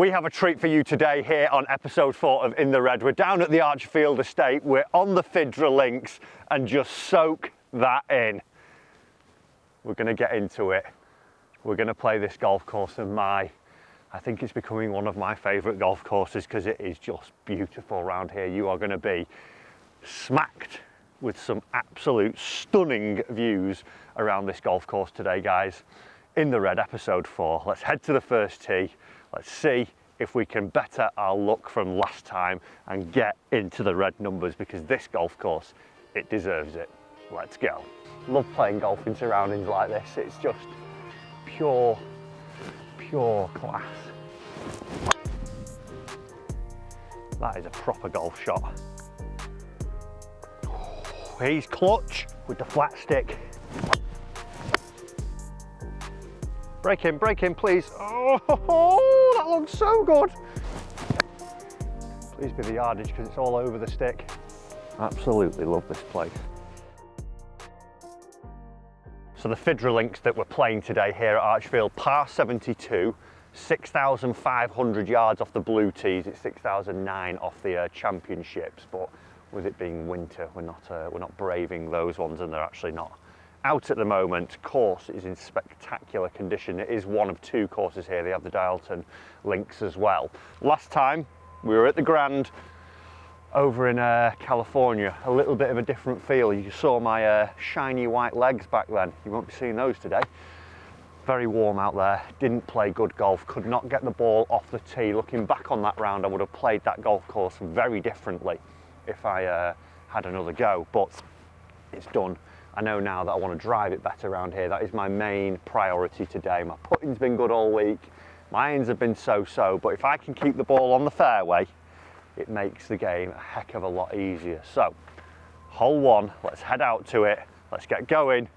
We have a treat for you today here on episode 4 of In the Red. We're down at the Archfield estate, we're on the Fidra links, and just soak that in. We're going to get into it. We're going to play this golf course, and I think it's becoming one of my favourite golf courses because it is just beautiful around here. You are going to be smacked with some absolute stunning views around this golf course today, guys. In the Red, episode 4. Let's head to the first tee. Let's see if we can better our luck from last time and get into the red numbers, because this golf course, it deserves it. Let's go. Love playing golf in surroundings like this. It's just pure class. That is a proper golf shot. He's clutch with the flat stick. Break in, please. Oh, that looks so good. Please be the yardage because it's all over the stick. Absolutely love this place. So the Fidra links that we're playing today here at Archfield, par 72, 6,500 yards off the blue tees. It's 6,009 off the championships, but with it being winter, we're not braving those ones, and they're actually not out at the moment. Course is in spectacular condition. It is one of 2 courses here. They have the Dialton links as well. Last time we were at the Grand over in California, a little bit of a different feel. You saw my shiny white legs back then. You won't be seeing those today. Very warm out there. Didn't play good golf. Could not get the ball off the tee. Looking back on that round, I would have played that golf course very differently if I had another go, but it's done. I know now that I want to drive it better around here. That is my main priority today. My putting's been good all week. My irons have been so-so, but if I can keep the ball on the fairway, it makes the game a heck of a lot easier. So, hole 1, let's head out to it. Let's get going.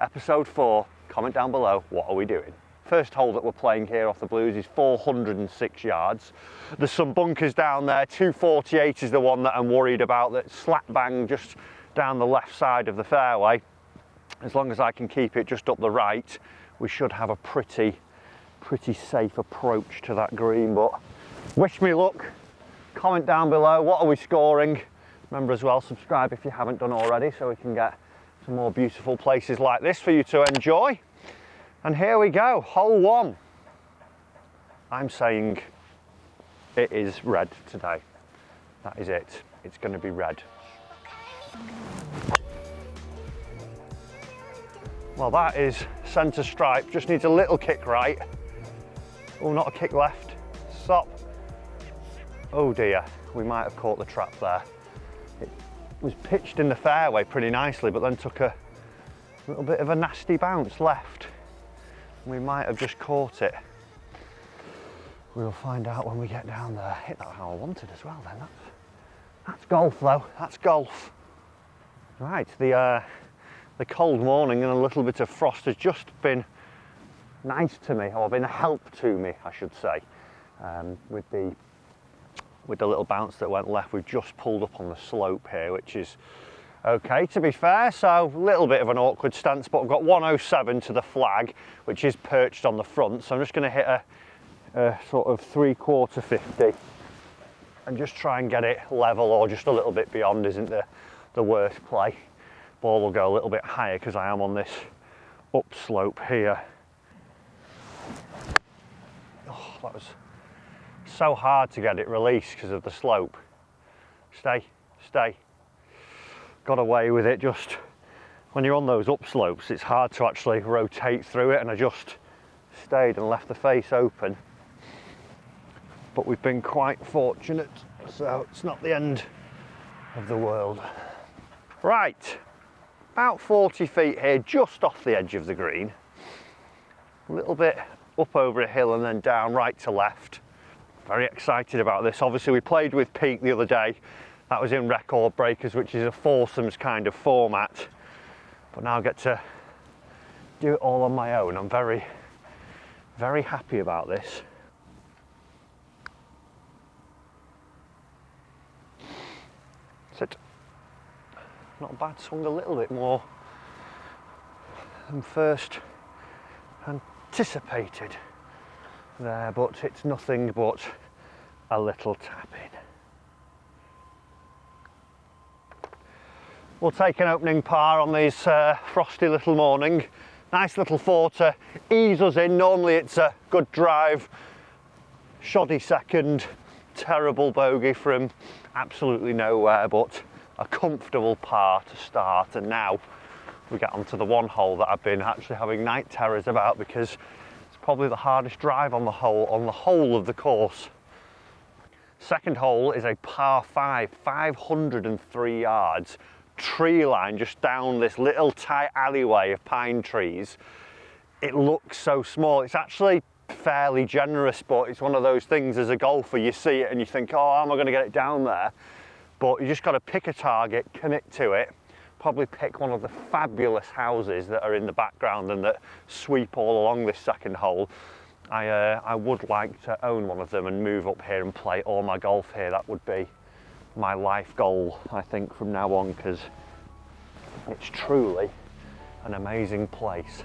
Episode 4, comment down below, what are we doing? First hole that we're playing here off the blues is 406 yards. There's some bunkers down there. 248 is the one that I'm worried about, that's slap bang just down the left side of the fairway. As long as I can keep it just up the right, we should have a pretty safe approach to that green. But wish me luck. Comment down below, what are we scoring? Remember as well, subscribe if you haven't done already, so we can get some more beautiful places like this for you to enjoy. And here we go, hole 1. I'm saying it is red today. That is it. It's going to be red. Well, that is centre stripe. Just needs a little kick right. Oh, not a kick left. Stop. Oh dear, we might have caught the trap there. It was pitched in the fairway pretty nicely, but then took a little bit of a nasty bounce left. We might have just caught it. We'll find out when we get down there. Hit that how I wanted as well then. That's golf though, that's golf. Right, the cold morning and a little bit of frost has just been nice to me, or been a help to me, I should say. With the little bounce that went left, we've just pulled up on the slope here, which is okay, to be fair. So a little bit of an awkward stance, but I've got 107 to the flag, which is perched on the front. So I'm just going to hit a sort of 3/4 50 and just try and get it level, or just a little bit beyond isn't the worst play. Ball will go a little bit higher because I am on this upslope here. Oh, that was so hard to get it released because of the slope. Stay. Got away with it. Just when you're on those upslopes, it's hard to actually rotate through it, and I just stayed and left the face open. But we've been quite fortunate, so it's not the end of the world. Right, about 40 feet here, just off the edge of the green. A little bit up over a hill and then down right to left. Very excited about this. Obviously we played with Pete the other day. That was in record breakers, which is a foursomes kind of format. But now I get to do it all on my own. I'm very happy about this. Sit. Not a bad swung, a little bit more than first anticipated. there, but it's nothing but a little tapping. We'll take an opening par on this frosty little morning. Nice little four to ease us in. Normally it's a good drive, shoddy second, terrible bogey from absolutely nowhere, but a comfortable par to start. And now we get onto the one hole that I've been actually having night terrors about, because it's probably the hardest drive on the whole of the course. Second hole is a par 5, 503 yards, tree line just down this little tight alleyway of pine trees. It looks so small. It's actually fairly generous, but it's one of those things as a golfer, you see it and you think, oh, how am I going to get it down there? But you just got to pick a target, commit to it, probably pick one of the fabulous houses that are in the background and that sweep all along this second hole. I would like to own one of them and move up here and play all my golf here. That would be my life goal, I think, from now on, because it's truly an amazing place.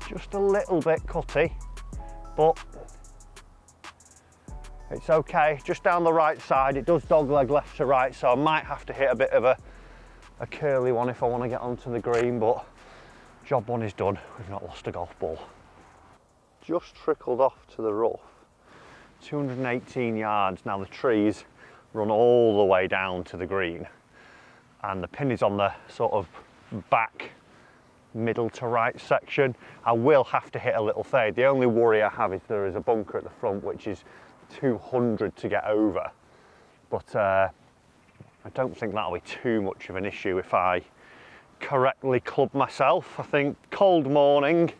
Just a little bit cutty, but it's okay. Just down the right side, it does dogleg left to right, so I might have to hit a bit of a curly one if I want to get onto the green, but job one is done. We've not lost a golf ball. Just trickled off to the rough. 218 yards. Now the trees run all the way down to the green, and the pin is on the sort of back middle to right section. I will have to hit a little fade. The only worry I have is there is a bunker at the front which is 200 to get over, but I don't think that'll be too much of an issue if I correctly club myself. I think cold morning,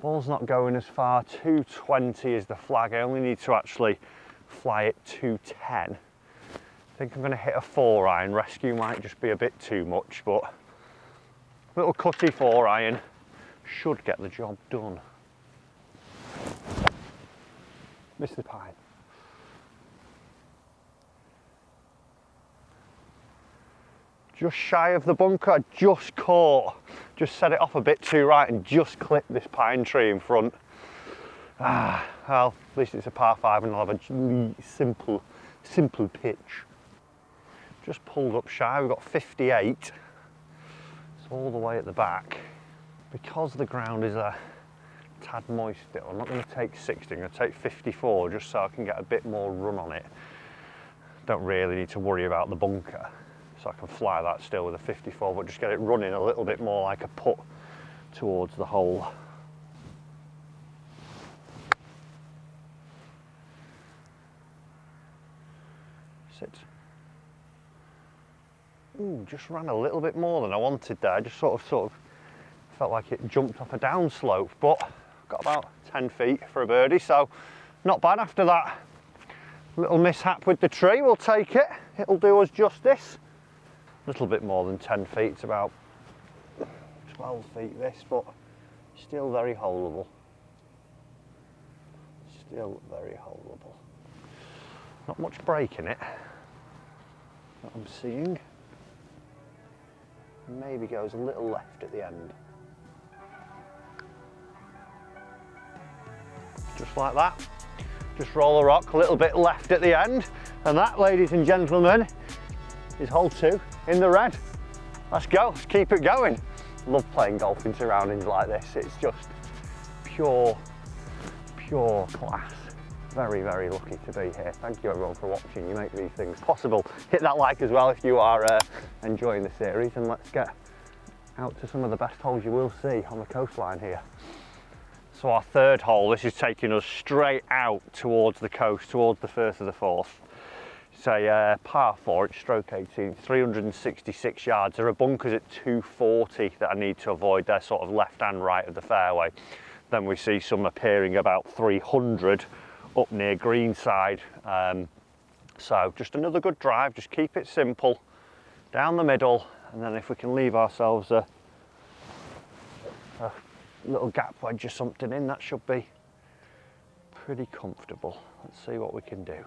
ball's not going as far. 220 is the flag. I only need to actually fly it 210. I think I'm going to hit a 4-iron. Rescue might just be a bit too much, but a little cutty 4-iron should get the job done. Miss the pine. Just shy of the bunker, I just caught. Just set it off a bit too right and just clipped this pine tree in front. Well, at least it's a par 5 and I'll have a simple pitch. Just pulled up shy, we've got 58. It's all the way at the back. Because the ground is a tad moist still, I'm not going to take 60, I'm going to take 54 just so I can get a bit more run on it. Don't really need to worry about the bunker, so I can fly that still with a 54, but just get it running a little bit more like a putt towards the hole. Sit. Ooh, just ran a little bit more than I wanted there. Just sort of felt like it jumped off a downslope, but got about 10 feet for a birdie, so not bad after that little mishap with the tree. We'll take it. It'll do us justice. A little bit more than 10 feet, it's about 12 feet this, but still very holeable. Still very holeable. Not much break in it that I'm seeing. Maybe goes a little left at the end. Just like that. Just roll a rock a little bit left at the end. And that, ladies and gentlemen, is hole 2 in the red. Let's go, let's keep it going. Love playing golf in surroundings like this. It's just pure class. Very, very lucky to be here. Thank you everyone for watching. You make these things possible. Hit that like as well if you are enjoying the series, and let's get out to some of the best holes you will see on the coastline here. So our third hole, this is taking us straight out towards the coast, towards the first of the fourth. It's a par 4, it's stroke 18, 366 yards. There are bunkers at 240 that I need to avoid. They're sort of left and right of the fairway. Then we see some appearing about 300 up near greenside. So just another good drive, just keep it simple, down the middle, and then if we can leave ourselves a little gap wedge or something in, that should be pretty comfortable. Let's see what we can do.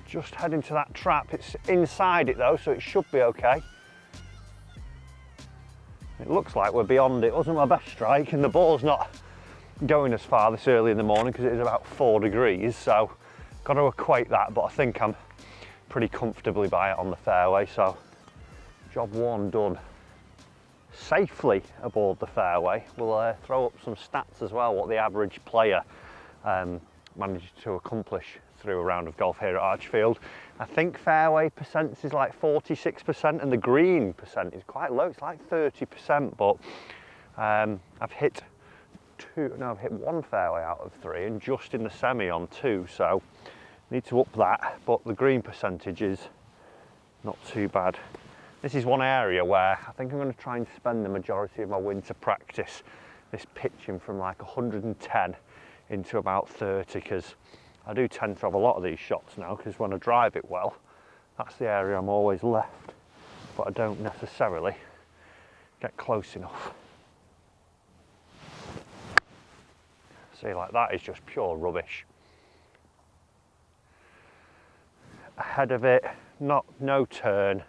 Just heading to that trap. It's inside it though, so it should be okay. It looks like we're beyond it. It wasn't my best strike, and the ball's not going as far this early in the morning because it is about 4 degrees, so got to equate that, but I think I'm pretty comfortably by it on the fairway, so job 1 done. Safely aboard the fairway. We'll throw up some stats as well, what the average player managed to accomplish through a round of golf here at Archfield. I think fairway percent is like 46% and the green percent is quite low, it's like 30%, but I've hit 1 fairway out of 3 and just in the semi on 2, so need to up that, but the green percentage is not too bad. This is one area where I think I'm going to try and spend the majority of my winter practice this pitching from like 110 into about 30, because I do tend to have a lot of these shots now, because when I drive it well, that's the area I'm always left, but I don't necessarily get close enough. See, like that is just pure rubbish. Ahead of it, no turn,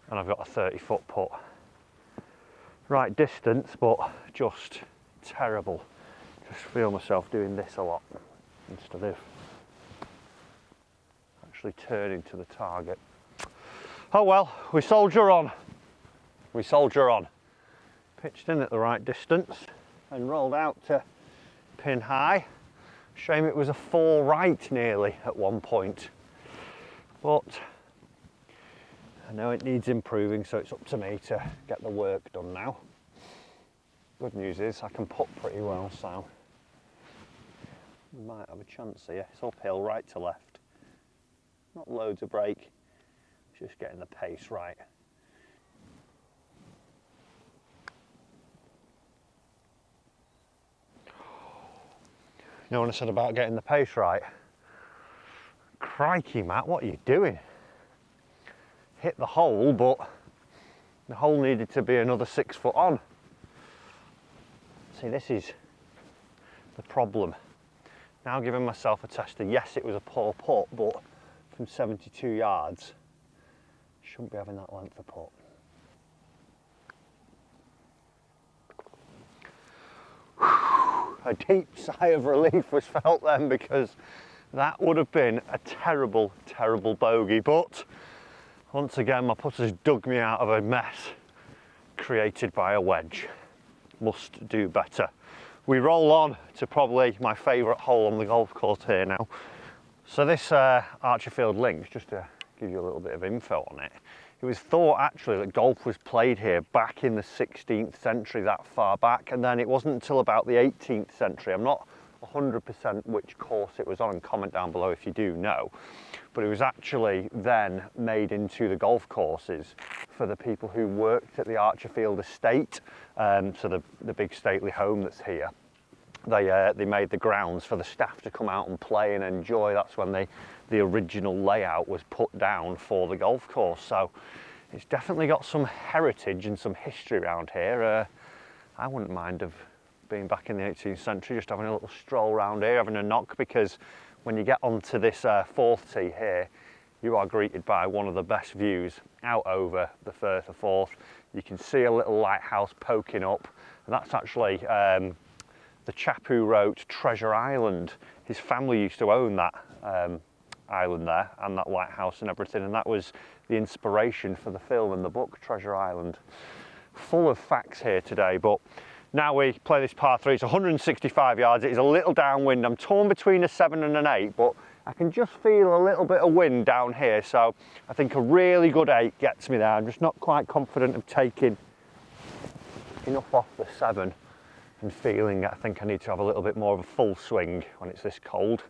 and I've got a 30-foot putt. Right distance, but just terrible. Just feel myself doing this a lot instead of actually turning to the target. Oh well, we soldier on. We soldier on. Pitched in at the right distance and rolled out to pin high. Shame it was a 4 right nearly at one point, but I know it needs improving, so it's up to me to get the work done now. Good news is I can putt pretty well, so we might have a chance here. It's uphill, right to left. Not loads of break, just getting the pace right. You know what I said about getting the pace right? Crikey, Matt, what are you doing? Hit the hole, but the hole needed to be another 6 foot on. See, this is the problem. Now giving myself a tester, yes, it was a poor putt, but from 72 yards, shouldn't be having that length of putt. A deep sigh of relief was felt then, because that would have been a terrible, terrible bogey, but once again my putter's dug me out of a mess created by a wedge. Must do better. We roll on to probably my favourite hole on the golf course here now. So this Archerfield Links, just to give you a little bit of info on it, it was thought actually that golf was played here back in the 16th century, that far back, and then it wasn't until about the 18th century. I'm not 100% which course it was on, and comment down below if you do know, but it was actually then made into the golf courses for the people who worked at the Archerfield estate, so the big stately home that's here. They made the grounds for the staff to come out and play and enjoy. That's when the original layout was put down for the golf course, so it's definitely got some heritage and some history around here. I wouldn't mind of being back in the 18th century, just having a little stroll around here, having a knock, because when you get onto this 4th tee here, you are greeted by one of the best views out over the Firth of Forth. You can see a little lighthouse poking up, and that's actually the chap who wrote Treasure Island. His family used to own that island there and that lighthouse and everything, and that was the inspiration for the film and the book Treasure Island. Full of facts here today, but now we play this par 3. It's 165 yards. It is a little downwind. I'm torn between a 7 and an 8, but I can just feel a little bit of wind down here, so I think a really good 8 gets me there. I'm just not quite confident of taking enough off the 7 and feeling I think I need to have a little bit more of a full swing when it's this cold.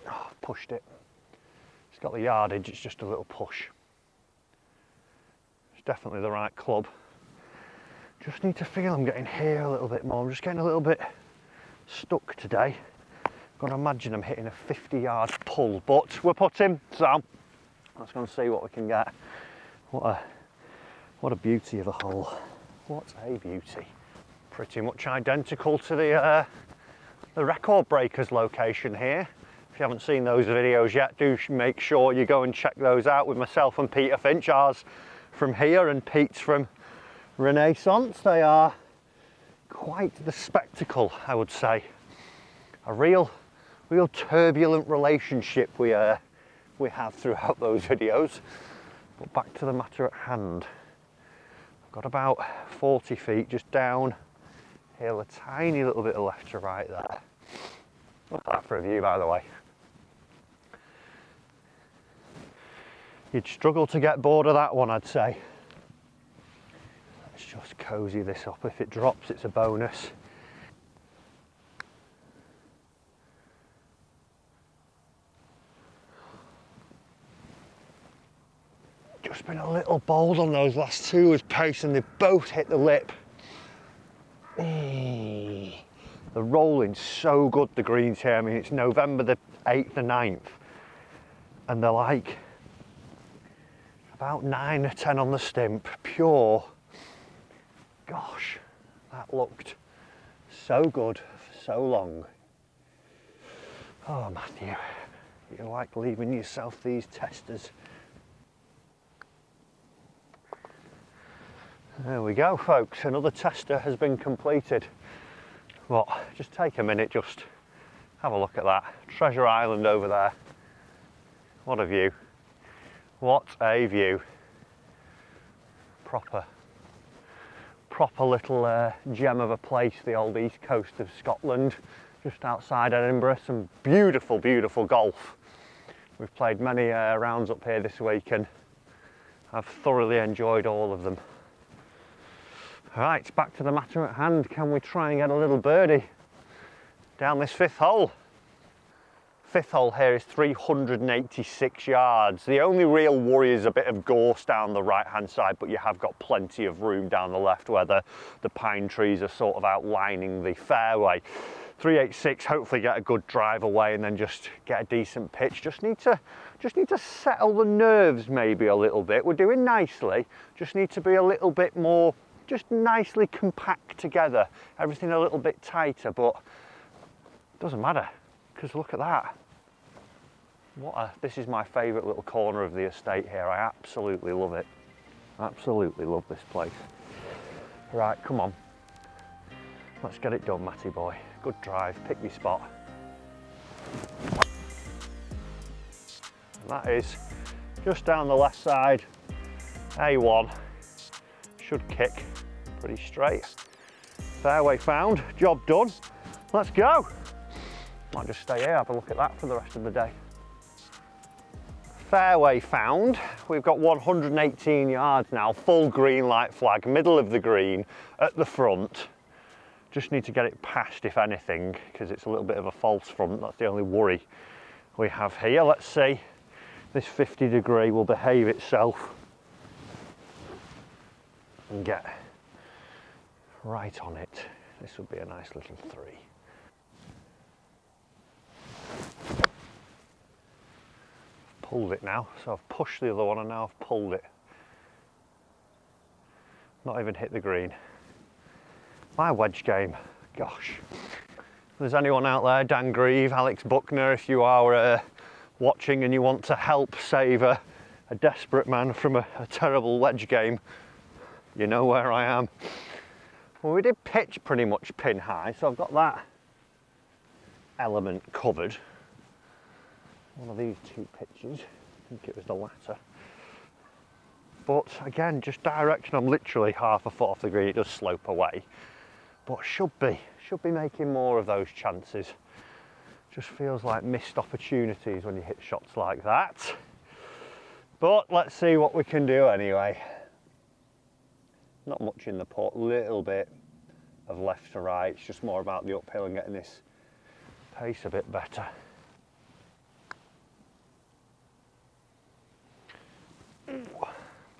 Oh, pushed it. It's got the yardage, it's just a little push. Definitely the right club. Just need to feel I'm getting here a little bit more. I'm just getting a little bit stuck today. Got to imagine I'm hitting a 50-yard pull, but we're putting, so let's go and see what we can get. What a beauty of a hole. What a beauty. Pretty much identical to the record breakers location here. If you haven't seen those videos yet, do make sure you go and check those out with myself and Peter Finch. Ours from here and Pete's from Renaissance. They are quite the spectacle, I would say. A real turbulent relationship we have throughout those videos. But back to the matter at hand. I've got about 40 feet just down hill, a tiny little bit of left to right there. Look at that for a view, by the way. You'd struggle to get bored of that one, I'd say. Let's just cozy this up. If it drops, it's a bonus. Just been a little bold on those last two with pace, and they've both hit the lip. The rolling's so good, the greens here. I mean, it's November the 8th and 9th, and they're like about 9 or 10 on the stimp, pure. Gosh, that looked so good for so long. Oh, Matthew, you like leaving yourself these testers. There we go, folks, another tester has been completed. Well, just take a minute, just have a look at that. Treasure Island over there. What a view. What a view. Proper little gem of a place, the old east coast of Scotland, just outside Edinburgh. Some beautiful, beautiful golf. We've played many rounds up here this week and I've thoroughly enjoyed all of them. Right, back to the matter at hand. Can we try and get a little birdie down this fifth hole? Fifth hole here is 386 yards. The only real worry is a bit of gorse down the right hand side, but you have got plenty of room down the left where the pine trees are sort of outlining the fairway. 386, hopefully get a good drive away and then just get a decent pitch. Just need to settle the nerves maybe a little bit. We're doing nicely, just need to be a little bit more just nicely compact together, everything a little bit tighter, but it doesn't matter because look at that. This is my favourite little corner of the estate here. I absolutely love it. Absolutely love this place. Right, come on. Let's get it done, Matty boy. Good drive, pick your spot. And that is just down the left side, A1. Should kick pretty straight. Fairway found, job done. Let's go. Might just stay here, have a look at that for the rest of the day. Fairway found. We've got 118 yards now, full green light flag, middle of the green at the front. Just need to get it past, if anything, because it's a little bit of a false front. That's the only worry we have here. Let's see, this 50 degree will behave itself and get right on it. This would be a nice little three. Pulled it now, so I've pushed the other one and now I've pulled it. Not even hit the green. My wedge game, gosh. If there's anyone out there, Dan Grieve, Alex Buckner, if you are watching and you want to help save a desperate man from a terrible wedge game, you know where I am. Well, we did pitch pretty much pin high, so I've got that element covered. One of these two pitches, I think it was the latter. But again, just direction, I'm literally half a foot off the green, it does slope away. But should be making more of those chances. Just feels like missed opportunities when you hit shots like that. But let's see what we can do anyway. Not much in the putt, little bit of left to right. It's just more about the uphill and getting this pace a bit better.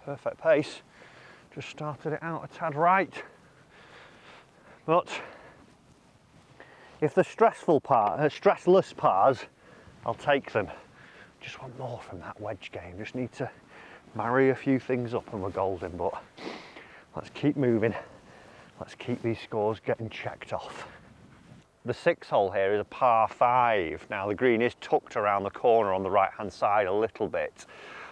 Perfect pace. Just started it out a tad right. But if the stressless pars, I'll take them. Just want more from that wedge game. Just need to marry a few things up and we're golden, but let's keep moving. Let's keep these scores getting checked off. The 6 hole here is a par 5. Now the green is tucked around the corner on the right hand side a little bit.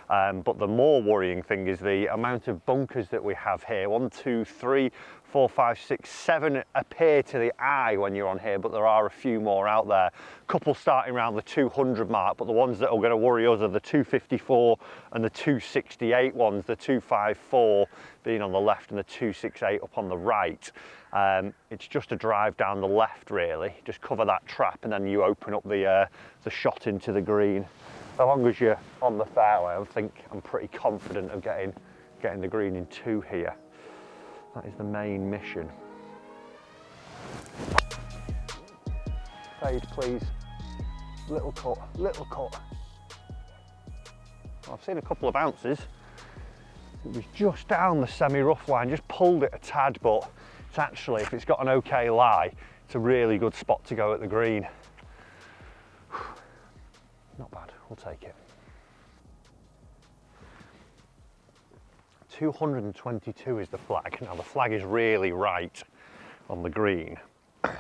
But the more worrying thing is the amount of bunkers that we have here. 1, 2, 3, 4, 5, 6, 7 appear to the eye when you're on here, but there are a few more out there. A couple starting around the 200 mark, but the ones that are going to worry us are the 254 and the 268 ones, the 254 being on the left and the 268 up on the right. It's just a drive down the left really, just cover that trap and then you open up the shot into the green. So long as you're on the fairway, I think I'm pretty confident of getting the green in 2 here. That is the main mission. Fade please, little cut, little cut. I've seen a couple of bounces. It was just down the semi-rough line, just pulled it a tad, but it's actually, if it's got an okay lie, it's a really good spot to go at the green. Not bad, we'll take it. 222 is the flag. Now the flag is really right on the green. It's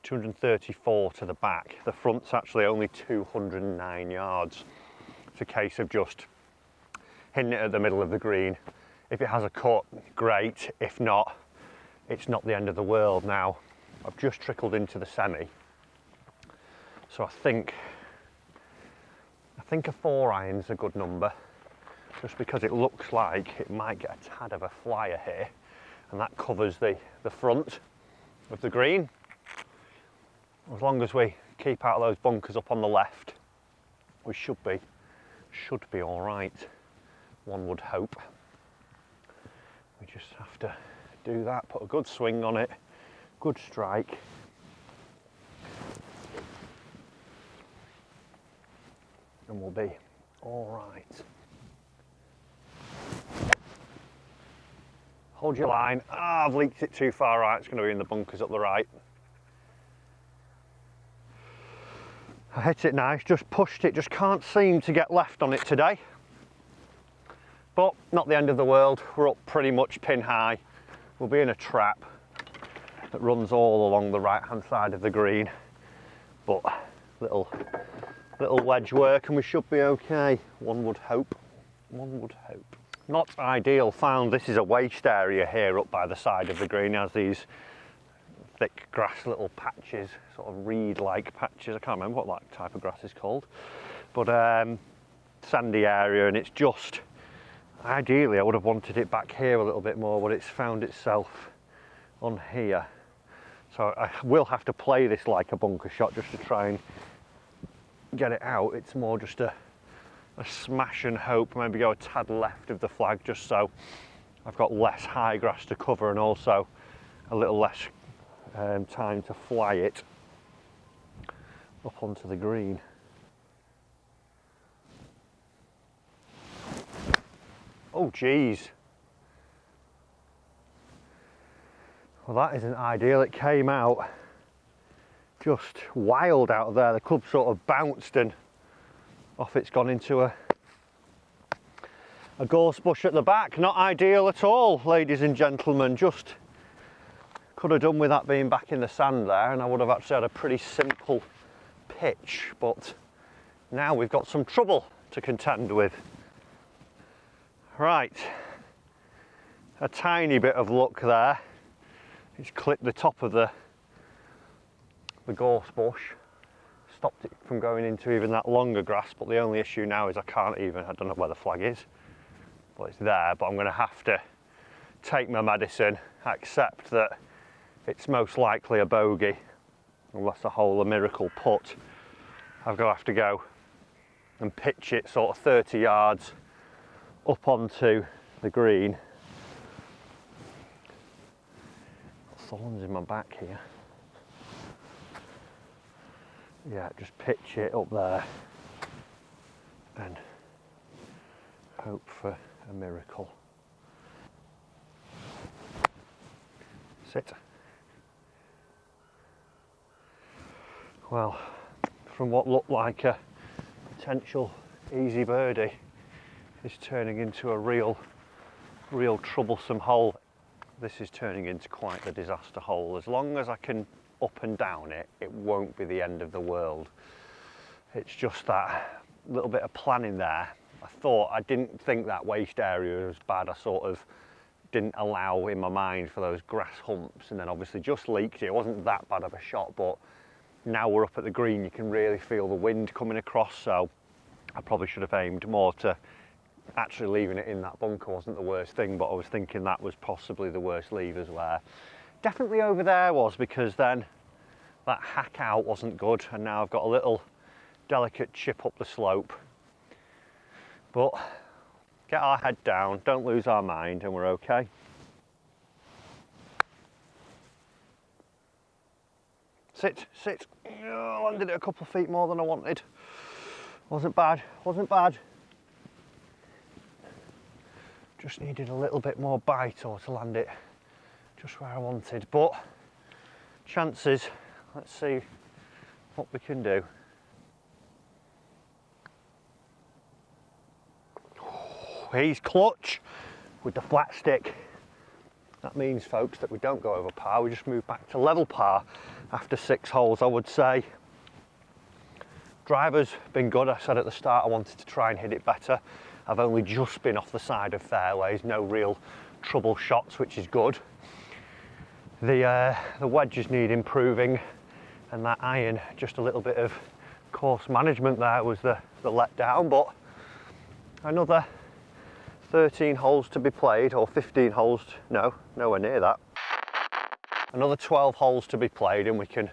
234 to the back. The front's actually only 209 yards. It's a case of just hitting it at the middle of the green. If it has a cut, great. If not, it's not the end of the world. Now, I've just trickled into the semi. So I think a 4 iron's a good number, just because it looks like it might get a tad of a flyer here, and that covers the front of the green. As long as we keep out of those bunkers up on the left, we should be all right, one would hope. We just have to do that, put a good swing on it, good strike. And we'll be all right. Hold your line. Ah, I've leaked it too far right. It's going to be in the bunkers up the right. I hit it nice, just pushed it, just can't seem to get left on it today. But not the end of the world. We're up pretty much pin high. We'll be in a trap that runs all along the right hand side of the green. But little wedge work and we should be okay, one would hope, one would hope. Not ideal found, this is a waste area here up by the side of the green. It has these thick grass little patches, sort of reed-like patches. I can't remember what that type of grass is called. But sandy area, and it's just, ideally I would have wanted it back here a little bit more, but it's found itself on here. So I will have to play this like a bunker shot just to try and get it out. It's more just a smash and hope, maybe go a tad left of the flag just so I've got less high grass to cover and also a little less time to fly it up onto the green. Oh geez. Well, that isn't ideal. It came out just wild out of there. The club sort of bounced and off it's gone into a gorse bush at the back. Not ideal at all, ladies and gentlemen. Just could have done with that being back in the sand there, and I would have actually had a pretty simple pitch, but now we've got some trouble to contend with. Right, a tiny bit of luck there. It's clipped the top of the gorse bush, stopped it from going into even that longer grass, but the only issue now is I don't know where the flag is, but it's there. But I'm going to have to take my medicine, accept that it's most likely a bogey, unless I hole a miracle putt. I'm going to have to go and pitch it sort of 30 yards up onto the green. Thorns in my back here. Yeah, just pitch it up there and hope for a miracle. Sit. Well, from what looked like a potential easy birdie, is turning into a real troublesome hole. This is turning into quite the disaster hole. As long as I can up and down it, it won't be the end of the world. It's just that little bit of planning there. I didn't think that waist area was bad. I sort of didn't allow in my mind for those grass humps, and then obviously just leaked it. It wasn't that bad of a shot, but now we're up at the green, you can really feel the wind coming across, so I probably should have aimed more to actually leaving it in that bunker wasn't the worst thing, but I was thinking that was possibly the worst levers where definitely over there was, because then that hack out wasn't good, and now I've got a little delicate chip up the slope. But get our head down, don't lose our mind, and we're okay. Sit, sit. Oh, landed it a couple of feet more than I wanted. Wasn't bad, wasn't bad. Just needed a little bit more bite or to land it just where I wanted, but chances, let's see what we can do. He's clutch with the flat stick. That means, folks, that we don't go over par, we just move back to level par after 6 holes, I would say. Driver's been good. I said at the start I wanted to try and hit it better. I've only just been off the side of fairways, no real trouble shots, which is good. The wedges need improving, and that iron, just a little bit of course management there was the letdown, but another 13 holes to be played, or 15 holes, no, nowhere near that. Another 12 holes to be played, and we can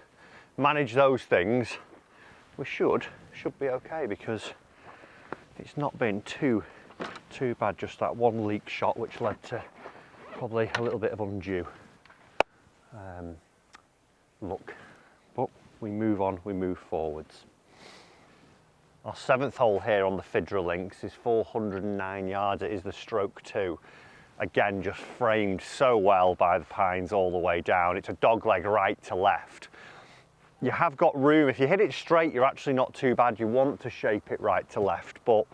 manage those things. We should be okay, because it's not been too bad, just that one leak shot which led to probably a little bit of undue luck. But we move on, we move forwards. Our 7th hole here on the Fidra links is 409 yards. It is the stroke 2. Again, just framed so well by the pines all the way down. It's a dogleg right to left. You have got room. If you hit it straight, you're actually not too bad. You want to shape it right to left, but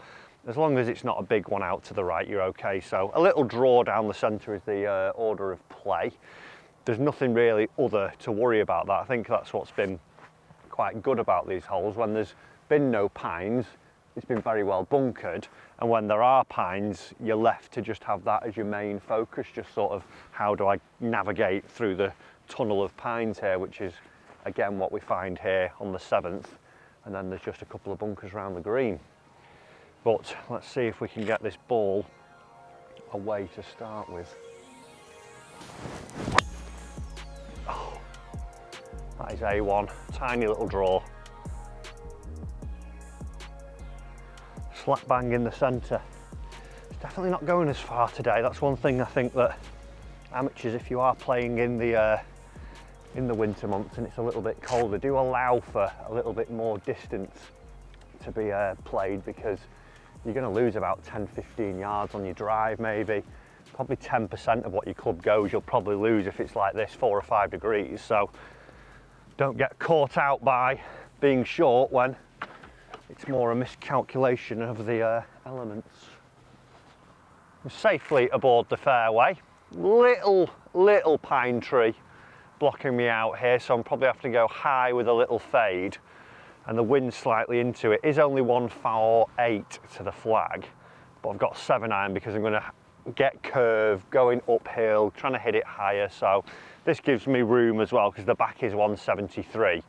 as long as it's not a big one out to the right, you're okay. So a little draw down the centre is the order of play. There's nothing really other to worry about that. I think that's what's been quite good about these holes. When there's been no pines, it's been very well bunkered, and when there are pines, you're left to just have that as your main focus, just sort of how do I navigate through the tunnel of pines here, which is again what we find here on the 7th, and then there's just a couple of bunkers around the green. But let's see if we can get this ball away to start with. Oh, that is A1, tiny little draw. Slap bang in the centre. It's definitely not going as far today. That's one thing I think that amateurs, if you are playing in the winter months and it's a little bit colder, do allow for a little bit more distance to be played, because you're going to lose about 10-15 yards on your drive, maybe. Probably 10% of what your club goes you'll probably lose if it's like this, 4 or 5 degrees. So don't get caught out by being short when it's more a miscalculation of the elements. We're safely aboard the fairway. Little pine tree blocking me out here, so I'm probably having to go high with a little fade, and the wind slightly into it. Is only 148 to the flag, but I've got 7-iron because I'm going to get curve going uphill, trying to hit it higher. So this gives me room as well, because the back is 173.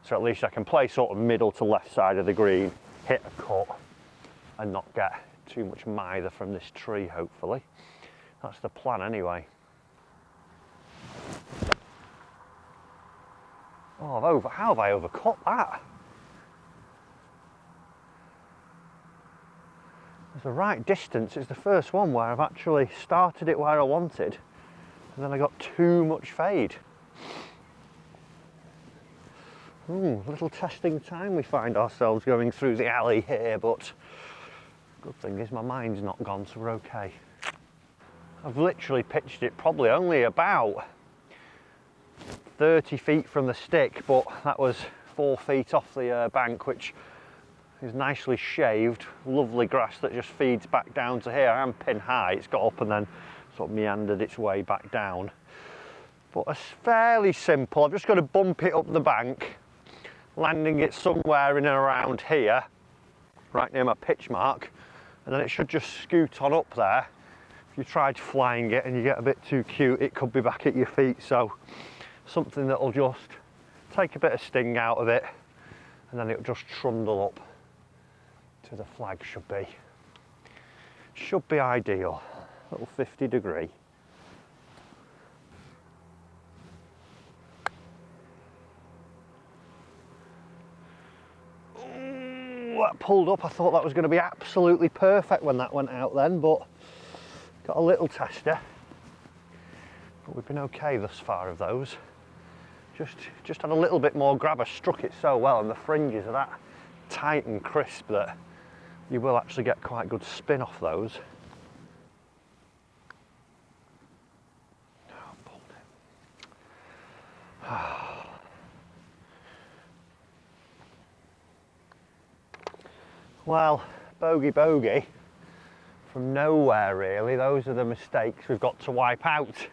So at least I can play sort of middle to left side of the green, hit a cut, and not get too much mither from this tree, hopefully. That's the plan anyway. Oh, how have I overcut that? It's the right distance. It's the first one where I've actually started it where I wanted, and then I got too much fade. Little testing time we find ourselves going through the alley here, but good thing is my mind's not gone, so we're okay. I've literally pitched it probably only about 30 feet from the stick, but that was 4 feet off the bank, which is nicely shaved, lovely grass that just feeds back down to here. I am pin high, it's got up and then sort of meandered its way back down. But it's fairly simple. I've just got to bump it up the bank, landing it somewhere in and around here, right near my pitch mark, and then it should just scoot on up there. If you tried flying it and you get a bit too cute, it could be back at your feet. So something that'll just take a bit of sting out of it, and then it'll just trundle up to the flag. Should be ideal. Little 50 degree. Ooh, that pulled up. I thought that was going to be absolutely perfect when that went out then, but got a little tester. But we've been okay thus far of those. Just had a little bit more grab. I struck it so well, and the fringes are that tight and crisp that you will actually get quite good spin off those. Oh, pulled it. Well, bogey from nowhere really. Those are the mistakes we've got to wipe out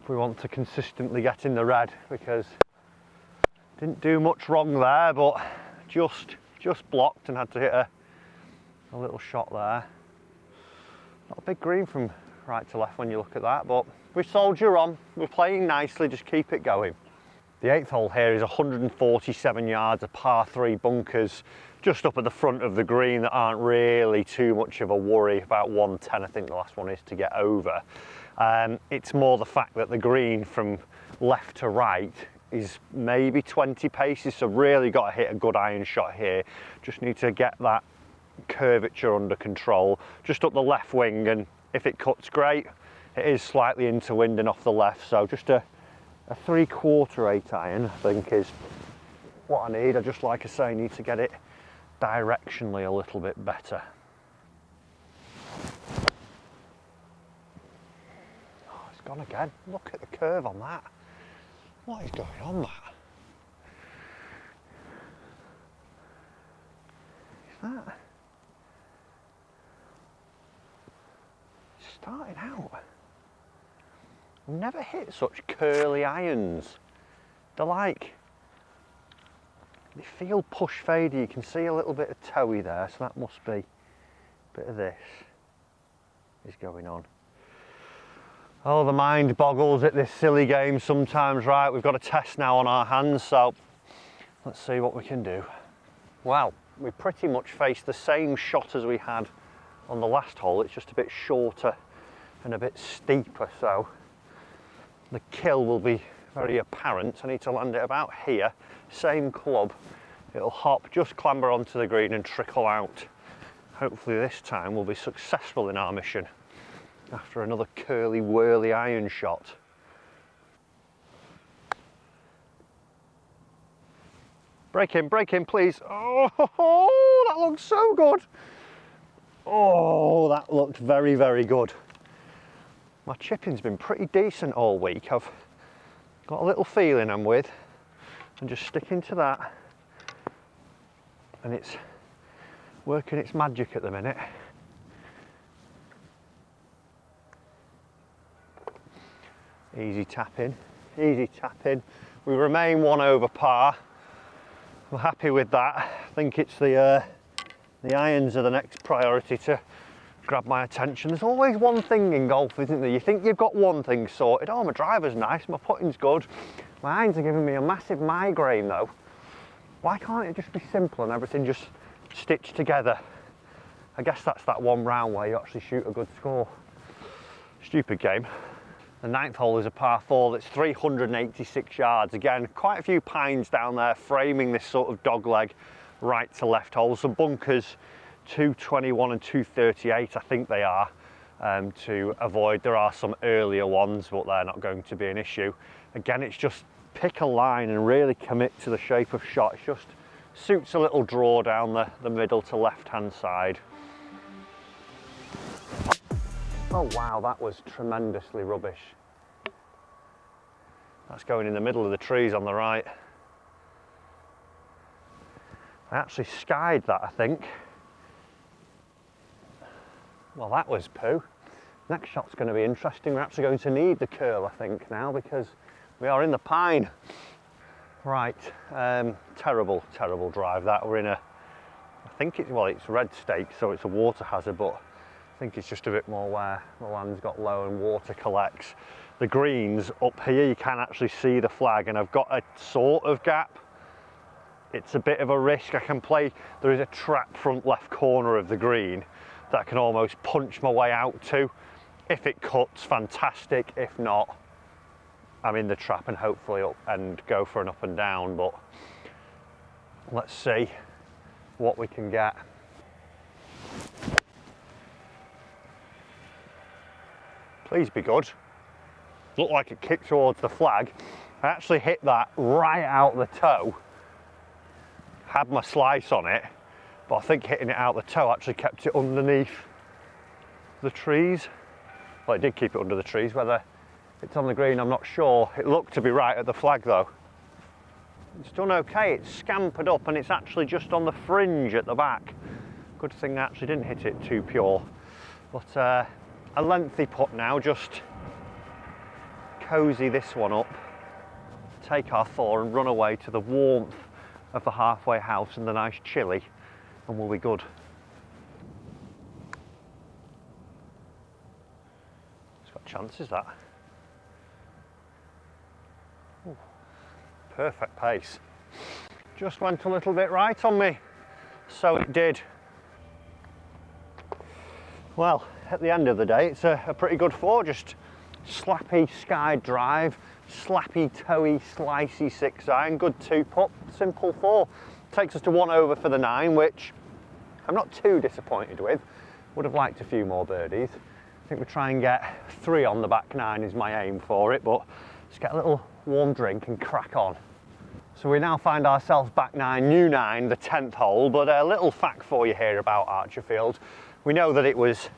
if we want to consistently get in the red, because didn't do much wrong there, but just blocked and had to hit a little shot there. Not a big green from right to left when you look at that, but we soldier on. We're playing nicely, just keep it going. The 8th hole here is 147 yards of par 3 bunkers just up at the front of the green that aren't really too much of a worry. About 110 I think the last one is to get over. It's more the fact that the green from left to right is maybe 20 paces, so really got to hit a good iron shot here. Just need to get that curvature under control, just up the left wing, and if it cuts, great. It is slightly into wind and off the left, so just a 3/4 8 iron I think is what I need. I just, like I say, need to get it directionally a little bit better. Oh, it's gone again. Look at the curve on that. What is going on there? Is that starting out? I've never hit such curly irons. They're like, they feel push fadey. You can see a little bit of toey there, so that must be a bit of this is going on. Oh, the mind boggles at this silly game sometimes. Right, we've got a test now on our hands, so let's see what we can do. Well, we pretty much faced the same shot as we had on the last hole. It's just a bit shorter and a bit steeper, so the kill will be very apparent. I need to land it about here. Same club. It'll hop, just clamber onto the green and trickle out. Hopefully this time we'll be successful in our mission after another curly whirly iron shot. Break in please. Oh, that looks so good. Oh, that looked very, very good. My chipping's been pretty decent all week. I've got a little feeling I'm with, and just sticking to that, and it's working its magic at the minute. Easy tapping, easy tapping. We remain 1 over par. I'm happy with that. I think it's the irons are the next priority to grab my attention. There's always one thing in golf, isn't there? You think you've got one thing sorted. Oh, my driver's nice, my putting's good. My irons are giving me a massive migraine though. Why can't it just be simple and everything just stitched together? I guess that's that one round where you actually shoot a good score. Stupid game. The 9th hole is a par 4 that's 386 yards. Again, quite a few pines down there framing this sort of dogleg right to left hole. Some bunkers, 221 and 238 I think they are, to avoid. There are some earlier ones, but they're not going to be an issue. Again, it's just pick a line and really commit to the shape of shot. It just suits a little draw down the middle to left hand side. Oh wow, that was tremendously rubbish. That's going in the middle of the trees on the right. I actually skied that, I think. Well, that was poo. Next shot's going to be interesting. We're actually going to need the curl, I think, now, because we are in the pine. Right, terrible drive that. We're in a, I think it's, well, it's red stake, so it's a water hazard, but I think it's just a bit more where the land's got low and water collects. The greens up here, you can actually see the flag, and I've got a sort of gap. It's a bit of a risk. I can play, there is a trap front left corner of the green that I can almost punch my way out to. If it cuts, fantastic. If not, I'm in the trap and hopefully up and go for an up and down, but let's see what we can get. Please be good. Looked like it kicked towards the flag. I actually hit that right out the toe. Had my slice on it, but I think hitting it out the toe actually kept it underneath the trees. Well, it did keep it under the trees. Whether it's on the green, I'm not sure. It looked to be right at the flag though. It's done okay. It's scampered up and it's actually just on the fringe at the back. Good thing I actually didn't hit it too pure. But a lengthy putt now, just cozy this one up, take our 4 and run away to the warmth of the halfway house and the nice chilly, and we'll be good. It's got chances, that. Ooh, perfect pace. Just went a little bit right on me, so it did. Well, at the end of the day, it's a pretty good 4, just slappy sky drive, slappy toey slicey 6-iron, good 2-putt, simple 4. Takes us to 1 over for the 9, which I'm not too disappointed with. Would have liked a few more birdies. I think we try and get 3 on the back 9 is my aim for it, but let's get a little warm drink and crack on. So we now find ourselves back 9, new 9, the 10th hole, but a little fact for you here about Archerfield. We know that it was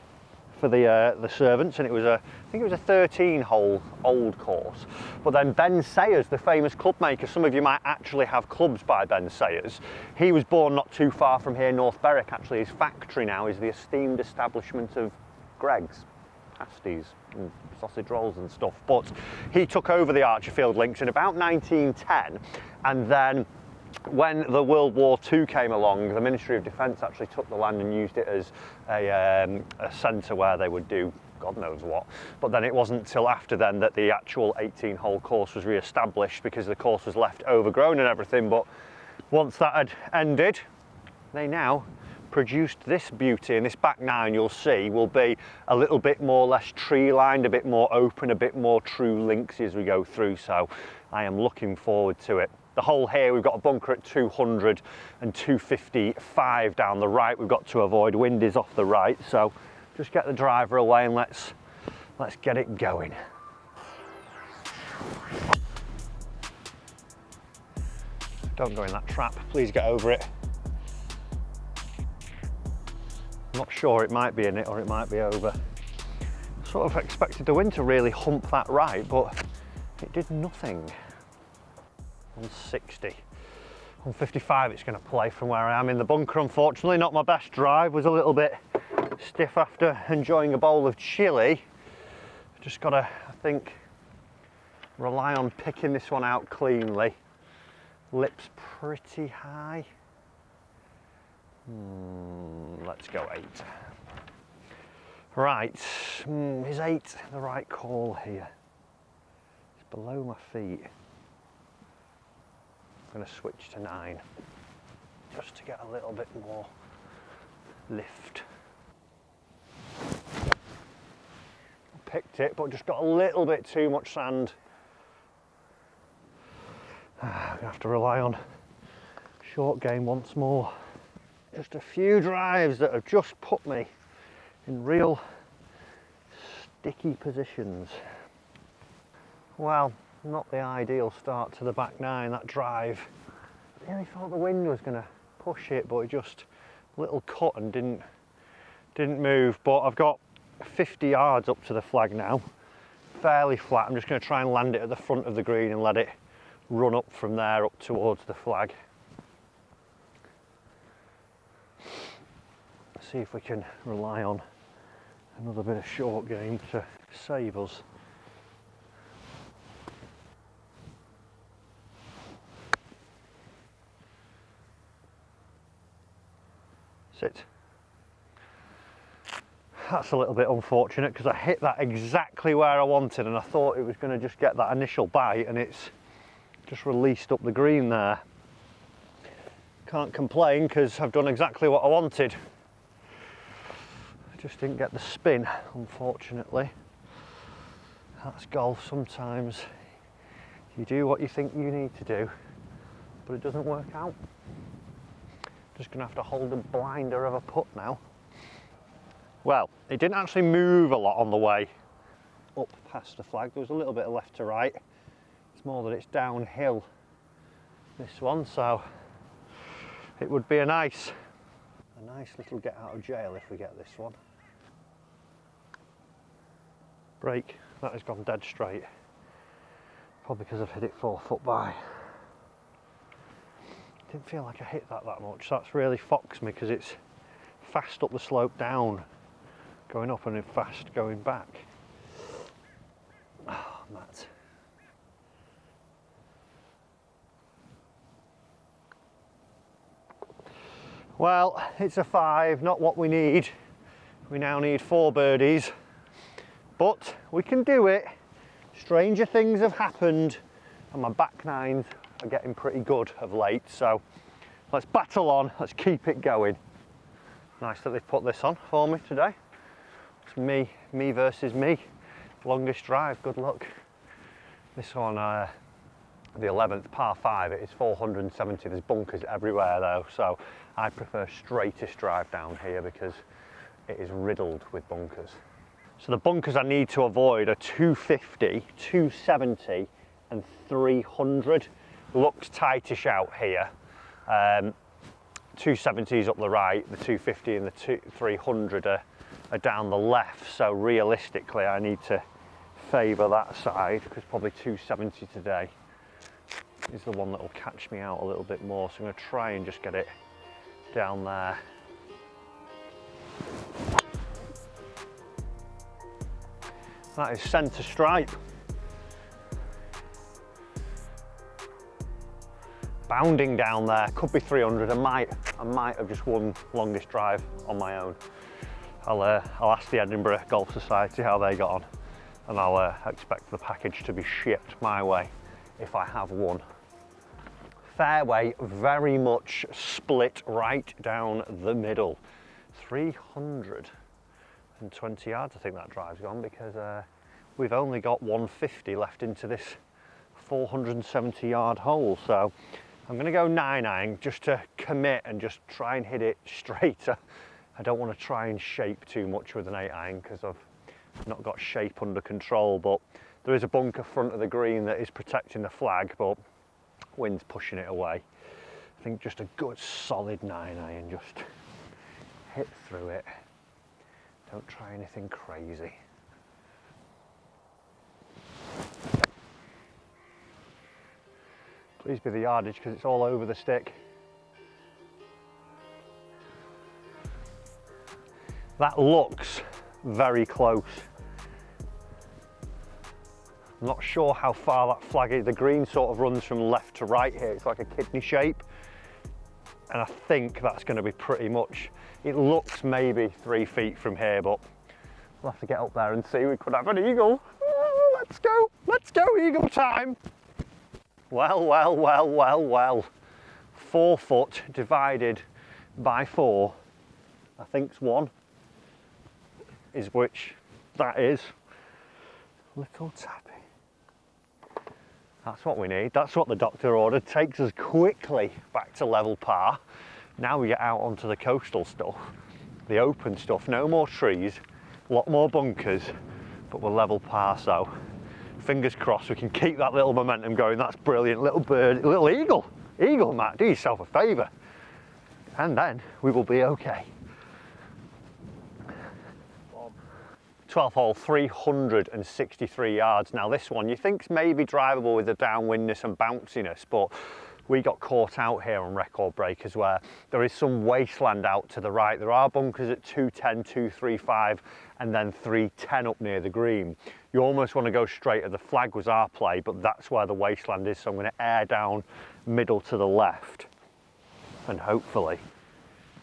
for the servants, and it was I think it was a 13-hole old course. But then Ben Sayers, the famous club maker, some of you might actually have clubs by Ben Sayers. He was born not too far from here, North Berwick. Actually, his factory now is the esteemed establishment of Greg's pasties and sausage rolls and stuff. But he took over the Archerfield links in about 1910, and then when the World War II came along, the Ministry of Defence actually took the land and used it as a centre where they would do God knows what. But then it wasn't until after then that the actual 18-hole course was re-established, because the course was left overgrown and everything. But once that had ended, they now produced this beauty, and this back 9 you'll see will be a little bit more less tree lined, a bit more open, a bit more true linksy as we go through, so I am looking forward to it. The hole here, we've got a bunker at 200 and 255 down the right. We've got to avoid windies off the right, so just get the driver away and let's get it going. Don't go in that trap, please get over it. I'm not sure, it might be in it or it might be over. Sort of expected the wind to really hump that right, but it did nothing. 160. 155 it's going to play from where I am in the bunker, unfortunately. Not my best drive, was a little bit stiff after enjoying a bowl of chili. Just got to, I think, rely on picking this one out cleanly. Lips pretty high. Let's go 8. Right, is 8 the right call here? It's below my feet. I'm going to switch to 9 just to get a little bit more lift. Picked it, but just got a little bit too much sand. I'm going to have to rely on short game once more. Just a few drives that have just put me in real sticky positions. Well, not the ideal start to the back 9, that drive. I really thought the wind was going to push it, but it just little cut and didn't move. But I've got 50 yards up to the flag now, fairly flat. I'm just going to try and land it at the front of the green and let it run up from there up towards the flag. See if we can rely on Another bit of short game to save us. Sit. That's a little bit unfortunate because I hit that exactly where I wanted and I thought it was going to just get that initial bite and it's just released up the green there. Can't complain because I've done exactly what I wanted. I just didn't get the spin, unfortunately. That's golf. Sometimes you do what you think you need to do, but it doesn't work out. Just going to have to hold a blinder of a putt now. Well, it didn't actually move a lot on the way up past the flag. There was a little bit of left to right. It's more that it's downhill, this one, so it would be a nice little get out of jail if we get this one. Break, that has gone dead straight. Probably because I've hit it 4 foot by. Didn't feel like I hit that much. That's really foxed me because it's fast up the slope down, going up and then fast going back. Oh, Matt. Well, it's a 5, not what we need. We now need 4 birdies, but we can do it. Stranger things have happened and my back nines are getting pretty good of late, so let's battle on, let's keep it going. Nice that they've put this on for me today. It's me versus me. Longest drive, good luck. This one, the 11th par 5, it is 470, there's bunkers everywhere though, so I prefer straightest drive down here because it is riddled with bunkers. So the bunkers I need to avoid are 250, 270 and 300. Looks tightish out here. 270's up the right, the 250 and the 300 are down the left, so realistically I need to favour that side because probably 270 today is the one that will catch me out a little bit more, so I'm going to try and just get it down there. That is centre stripe. Bounding down there, could be 300. I might have just won longest drive on my own. I'll ask the Edinburgh Golf Society how they got on, and I'll expect the package to be shipped my way if I have won. Fairway very much split right down the middle. 320 yards I think that drive's gone because we've only got 150 left into this 470 yard hole, so I'm going to go 9-iron just to commit and just try and hit it straight. I don't want to try and shape too much with an 8-iron because I've not got shape under control, but there is a bunker front of the green that is protecting the flag, but wind's pushing it away. I think just a good solid 9-iron, just hit through it. Don't try anything crazy. Please be the yardage because it's all over the stick. That looks very close. I'm not sure how far that flag is. The green sort of runs from left to right here. It's like a kidney shape. And I think that's going to be pretty much, it looks maybe 3 feet from here, but we'll have to get up there and see. We could have an eagle. Oh, let's go, eagle time. Well. 4 foot divided by 4, I think's 1, is which that is. Little tappy. That's what we need. That's what the doctor ordered. Takes us quickly back to level par. Now we get out onto the coastal stuff, the open stuff. No more trees, a lot more bunkers, but we're level par, so fingers crossed we can keep that little momentum going. That's brilliant. Little bird, little eagle. Eagle, Matt, do yourself a favour. And then we will be okay. 12th hole, 363 yards. Now this one you think's maybe drivable with the downwindness and bounciness, but we got caught out here on record breakers where there is some wasteland out to the right. There are bunkers at 210, 235 and then 310 up near the green. You almost want to go straight at the flag was our play, but that's where the wasteland is, so I'm going to air down middle to the left and hopefully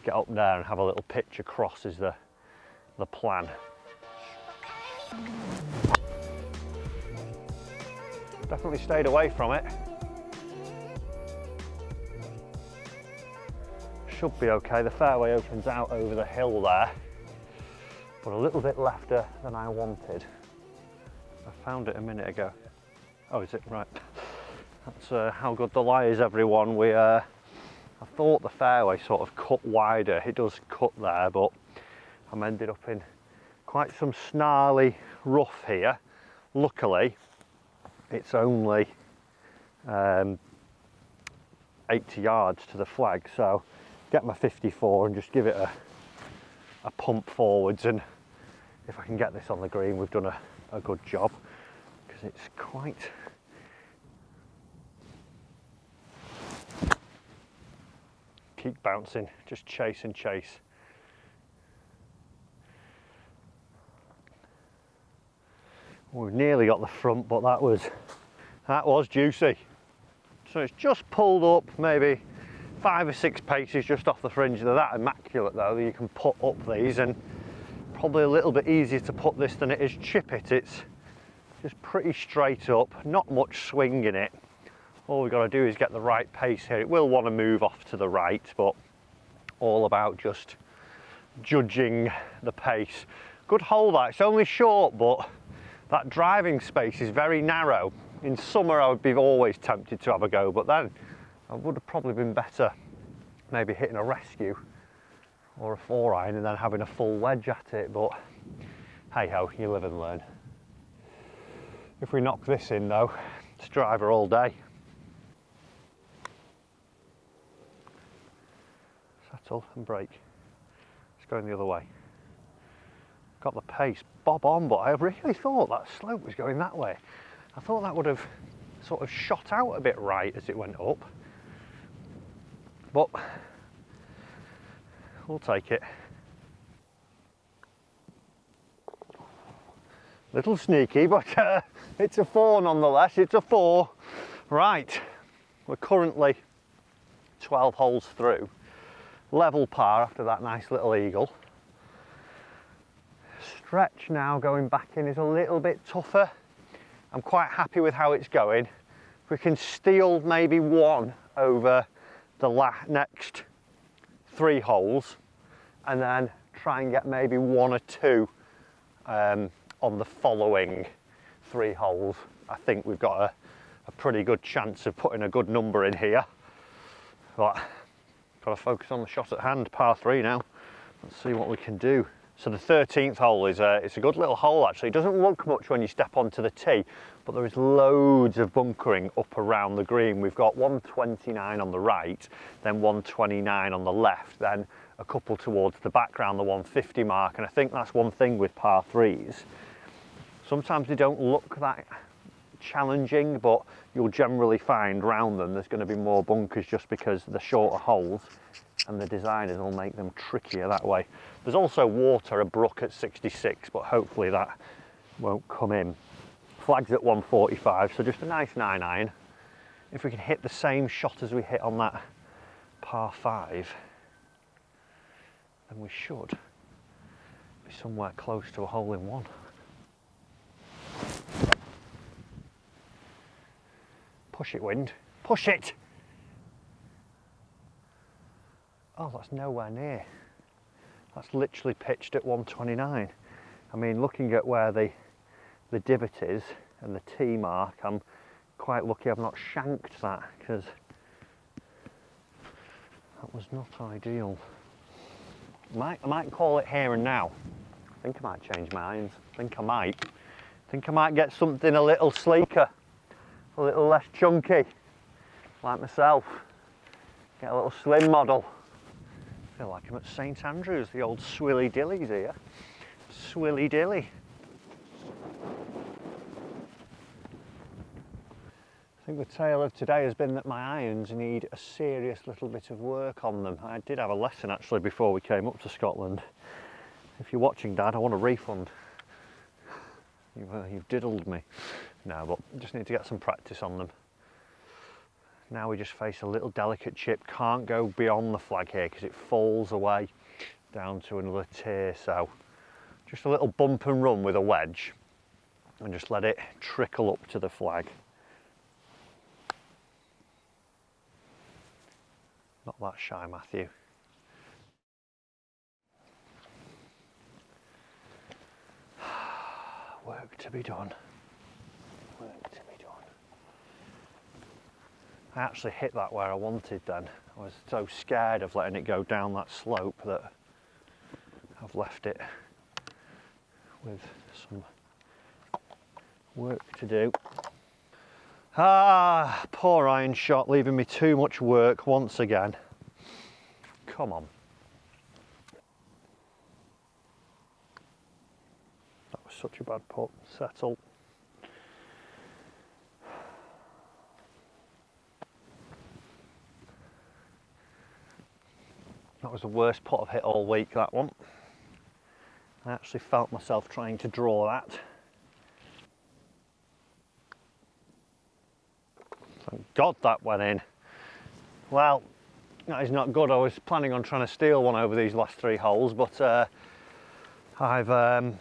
get up there and have a little pitch across is the plan. Definitely stayed away from it. Should be okay. The fairway opens out over the hill there, but a little bit lefter than I wanted. I found it a minute ago. Oh, is it? Right. That's how good the lie is, everyone. I thought the fairway sort of cut wider. It does cut there, but I'm ended up in quite some snarly rough here. Luckily, it's only 80 yards to the flag, so get my 54 and just give it a pump forwards, and if I can get this on the green, we've done a good job, because it's quite keep bouncing, just chase and chase. We've nearly got the front, but that was juicy. So it's just pulled up maybe 5 or 6 paces just off the fringe. They're that immaculate though that you can put up these, and probably a little bit easier to put this than it is chip it. It's just pretty straight up, not much swing in it. All we've got to do is get the right pace here. It will want to move off to the right, but all about just judging the pace. Good hole that. It's only short, but that driving space is very narrow. In summer I would be always tempted to have a go, but then I would have probably been better maybe hitting a rescue or a 4-iron and then having a full wedge at it, but hey ho, you live and learn. If we knock this in though, it's driver all day. Settle and brake. It's going the other way. Got the pace bob on, but I really thought that slope was going that way. I thought that would have sort of shot out a bit right as it went up, but we'll take it. Little sneaky, but it's a 4 nonetheless. It's a 4. Right, we're currently 12 holes through. Level par after that nice little eagle. Stretch now going back in is a little bit tougher. I'm quite happy with how it's going. If we can steal maybe 1 over the next 3 holes, and then try and get maybe 1 or 2 on the following 3 holes, I think we've got a pretty good chance of putting a good number in here. But got to focus on the shot at hand, par 3 now. Let's see what we can do. So the 13th hole is it's a good little hole actually. It doesn't look much when you step onto the tee, but there is loads of bunkering up around the green. We've got 129 on the right, then 129 on the left, then a couple towards the background, the 150 mark. And I think that's one thing with par 3s. Sometimes they don't look that challenging, but you'll generally find round them there's going to be more bunkers just because the shorter holes, and the designers will make them trickier that way. There's also water, a brook at 66, but hopefully that won't come in. Flag's at 145, so just a nice 9-iron. If we can hit the same shot as we hit on that par 5, then we should be somewhere close to a hole-in-one. Push it, wind. Push it! Oh, that's nowhere near. That's literally pitched at 129. I mean, looking at where the divot is and the tee mark, I'm quite lucky I've not shanked that, because that was not ideal. I might call it here and now. I think I might change my irons. I think I might get something a little sleeker, a little less chunky, like myself. Get a little slim model. I feel like I'm at St Andrews, the old Swilly Dillies here. Swilly Dilly. I think the tale of today has been that my irons need a serious little bit of work on them. I did have a lesson actually before we came up to Scotland. If you're watching, Dad, I want a refund. You've diddled me. No, but just need to get some practice on them. Now we just face a little delicate chip. Can't go beyond the flag here because it falls away down to another tier. So just a little bump and run with a wedge and just let it trickle up to the flag. Not that shy, Matthew. Work to be done. Work to be done. I actually hit that where I wanted then. I was so scared of letting it go down that slope that I've left it with some work to do. Ah, poor iron shot, leaving me too much work once again. Come on. That was such a bad putt. Settle. That was the worst putt I've hit all week, that one. I actually felt myself trying to draw that. Thank God that went in. Well, that is not good. I was planning on trying to steal one over these last 3 holes, but I've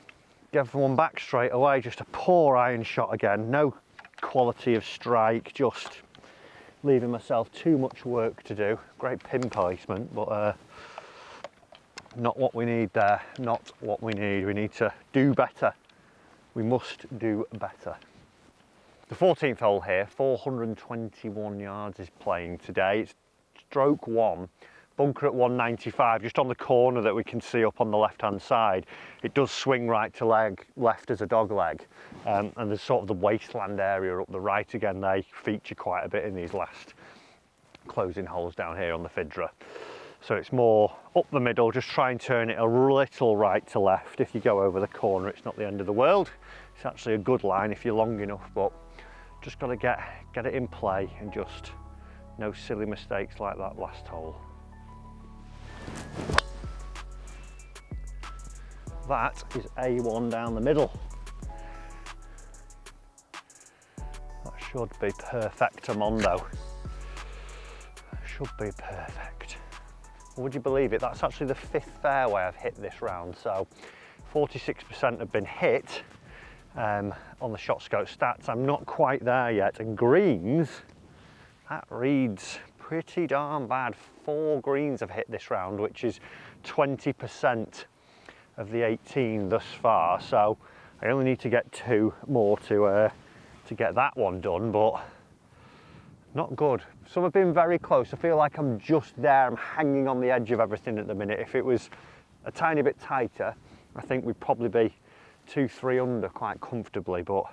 given one back straight away. Just a poor iron shot again. No quality of strike, just leaving myself too much work to do. Great pin placement, but not what we need there. Not what we need. We need to do better. We must do better. The 14th hole here, 421 yards is playing today. It's stroke 1, bunker at 195, just on the corner that we can see up on the left-hand side. It does swing right to left as a dog leg, and there's sort of the wasteland area up the right again. They feature quite a bit in these last closing holes down here on the Fidra. So it's more up the middle, just try and turn it a little right to left. If you go over the corner, it's not the end of the world. It's actually a good line if you're long enough, but just got to get it in play and just no silly mistakes like that last hole. That is A1 down the middle. That should be perfectamondo. Should be perfect. Would you believe it? That's actually the 5th fairway I've hit this round. So 46% have been hit on the ShotScope stats. I'm not quite there yet. And greens, that reads pretty darn bad. 4 greens I've hit this round, which is 20% of the 18 thus far. So I only need to get 2 more to get that one done, but not good. Some have been very close. I feel like I'm just there. I'm hanging on the edge of everything at the minute. If it was a tiny bit tighter, I think we'd probably be 2-3 under quite comfortably, but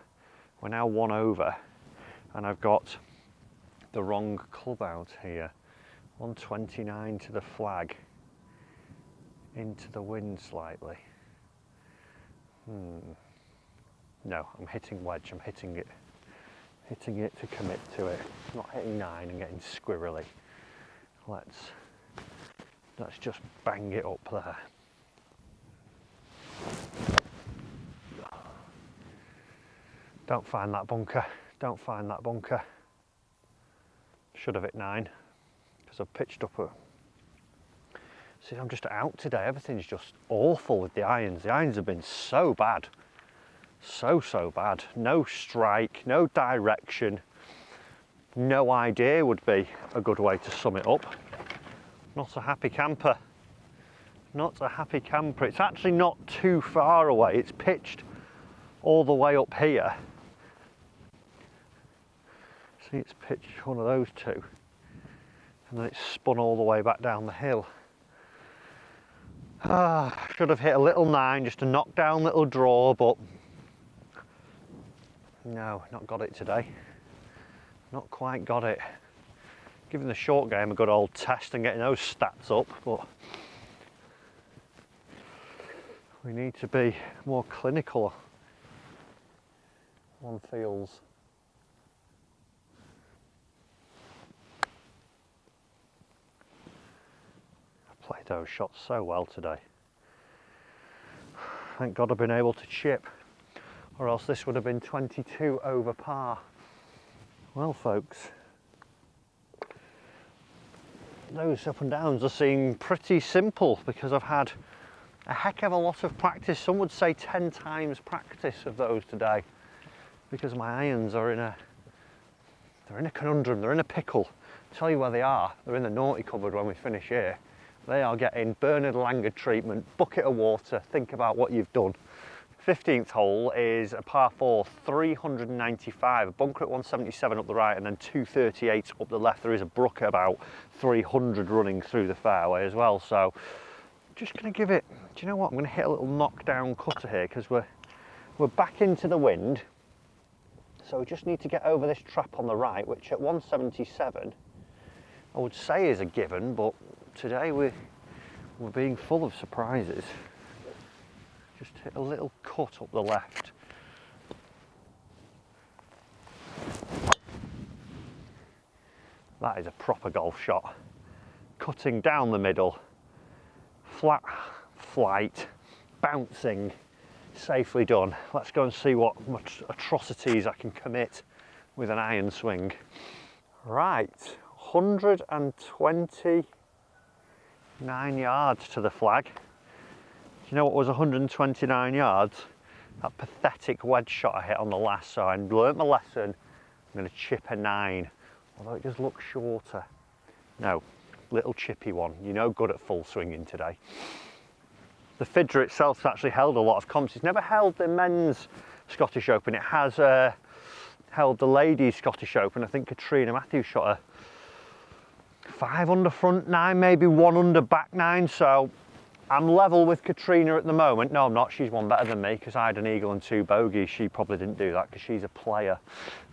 we're now 1 over, and I've got the wrong club out here. 129 to the flag, into the wind slightly. No, I'm hitting wedge. I'm hitting it to commit to it. Not hitting 9 and getting squirrely. Let's just bang it up there. Don't find that bunker. Don't find that bunker. Should have hit 9 because I've pitched up. See, I'm just out today. Everything's just awful with the irons. The irons have been so bad. So bad. No strike, no direction. No idea would be a good way to sum it up. Not a happy camper. Not a happy camper. It's actually not too far away. It's pitched all the way up here. See, it's pitched one of those 2. And then it's spun all the way back down the hill. Should have hit a little 9, just a knockdown little draw, but no, not got it today. Not quite got it. Giving the short game a good old test and getting those stats up, but we need to be more clinical. One feels. played those shots so well today. Thank God I've been able to chip, or else this would have been 22 over par. Well folks, those up and downs are seem pretty simple because I've had a heck of a lot of practice. Some would say 10 times practice of those today, because my irons are in a conundrum, they're in a pickle. I'll tell you where they are. They're in the naughty cupboard when we finish here. They are getting Bernard Langer treatment, bucket of water, think about what you've done. 15th hole is a par 4, 395, a bunker at 177 up the right and then 238 up the left. There is a brook at about 300 running through the fairway as well. So just going to give it, do you know what, I'm going to hit a little knockdown cutter here because we're back into the wind. So we just need to get over this trap on the right, which at 177 I would say is a given, but today we're being full of surprises. Just hit a little cut up the left. That is a proper golf shot. Cutting down the middle, flat flight, bouncing, safely done. Let's go and see what much atrocities I can commit with an iron swing. Right, 129 yards to the flag. You know what was 129 yards? That pathetic wedge shot I hit on the last, so I learnt my lesson. I'm going to chip a 9, although it does look shorter. No, little chippy one. You're no good at full swinging today. The Fidra itself's actually held a lot of comps. It's never held the men's Scottish Open. It has held the ladies Scottish Open. I think Katrina Matthews shot a 5 under front 9, maybe 1 under back 9, so I'm level with Katrina at the moment. No, I'm not. She's one better than me because I had an eagle and 2 bogeys. She probably didn't do that because she's a player.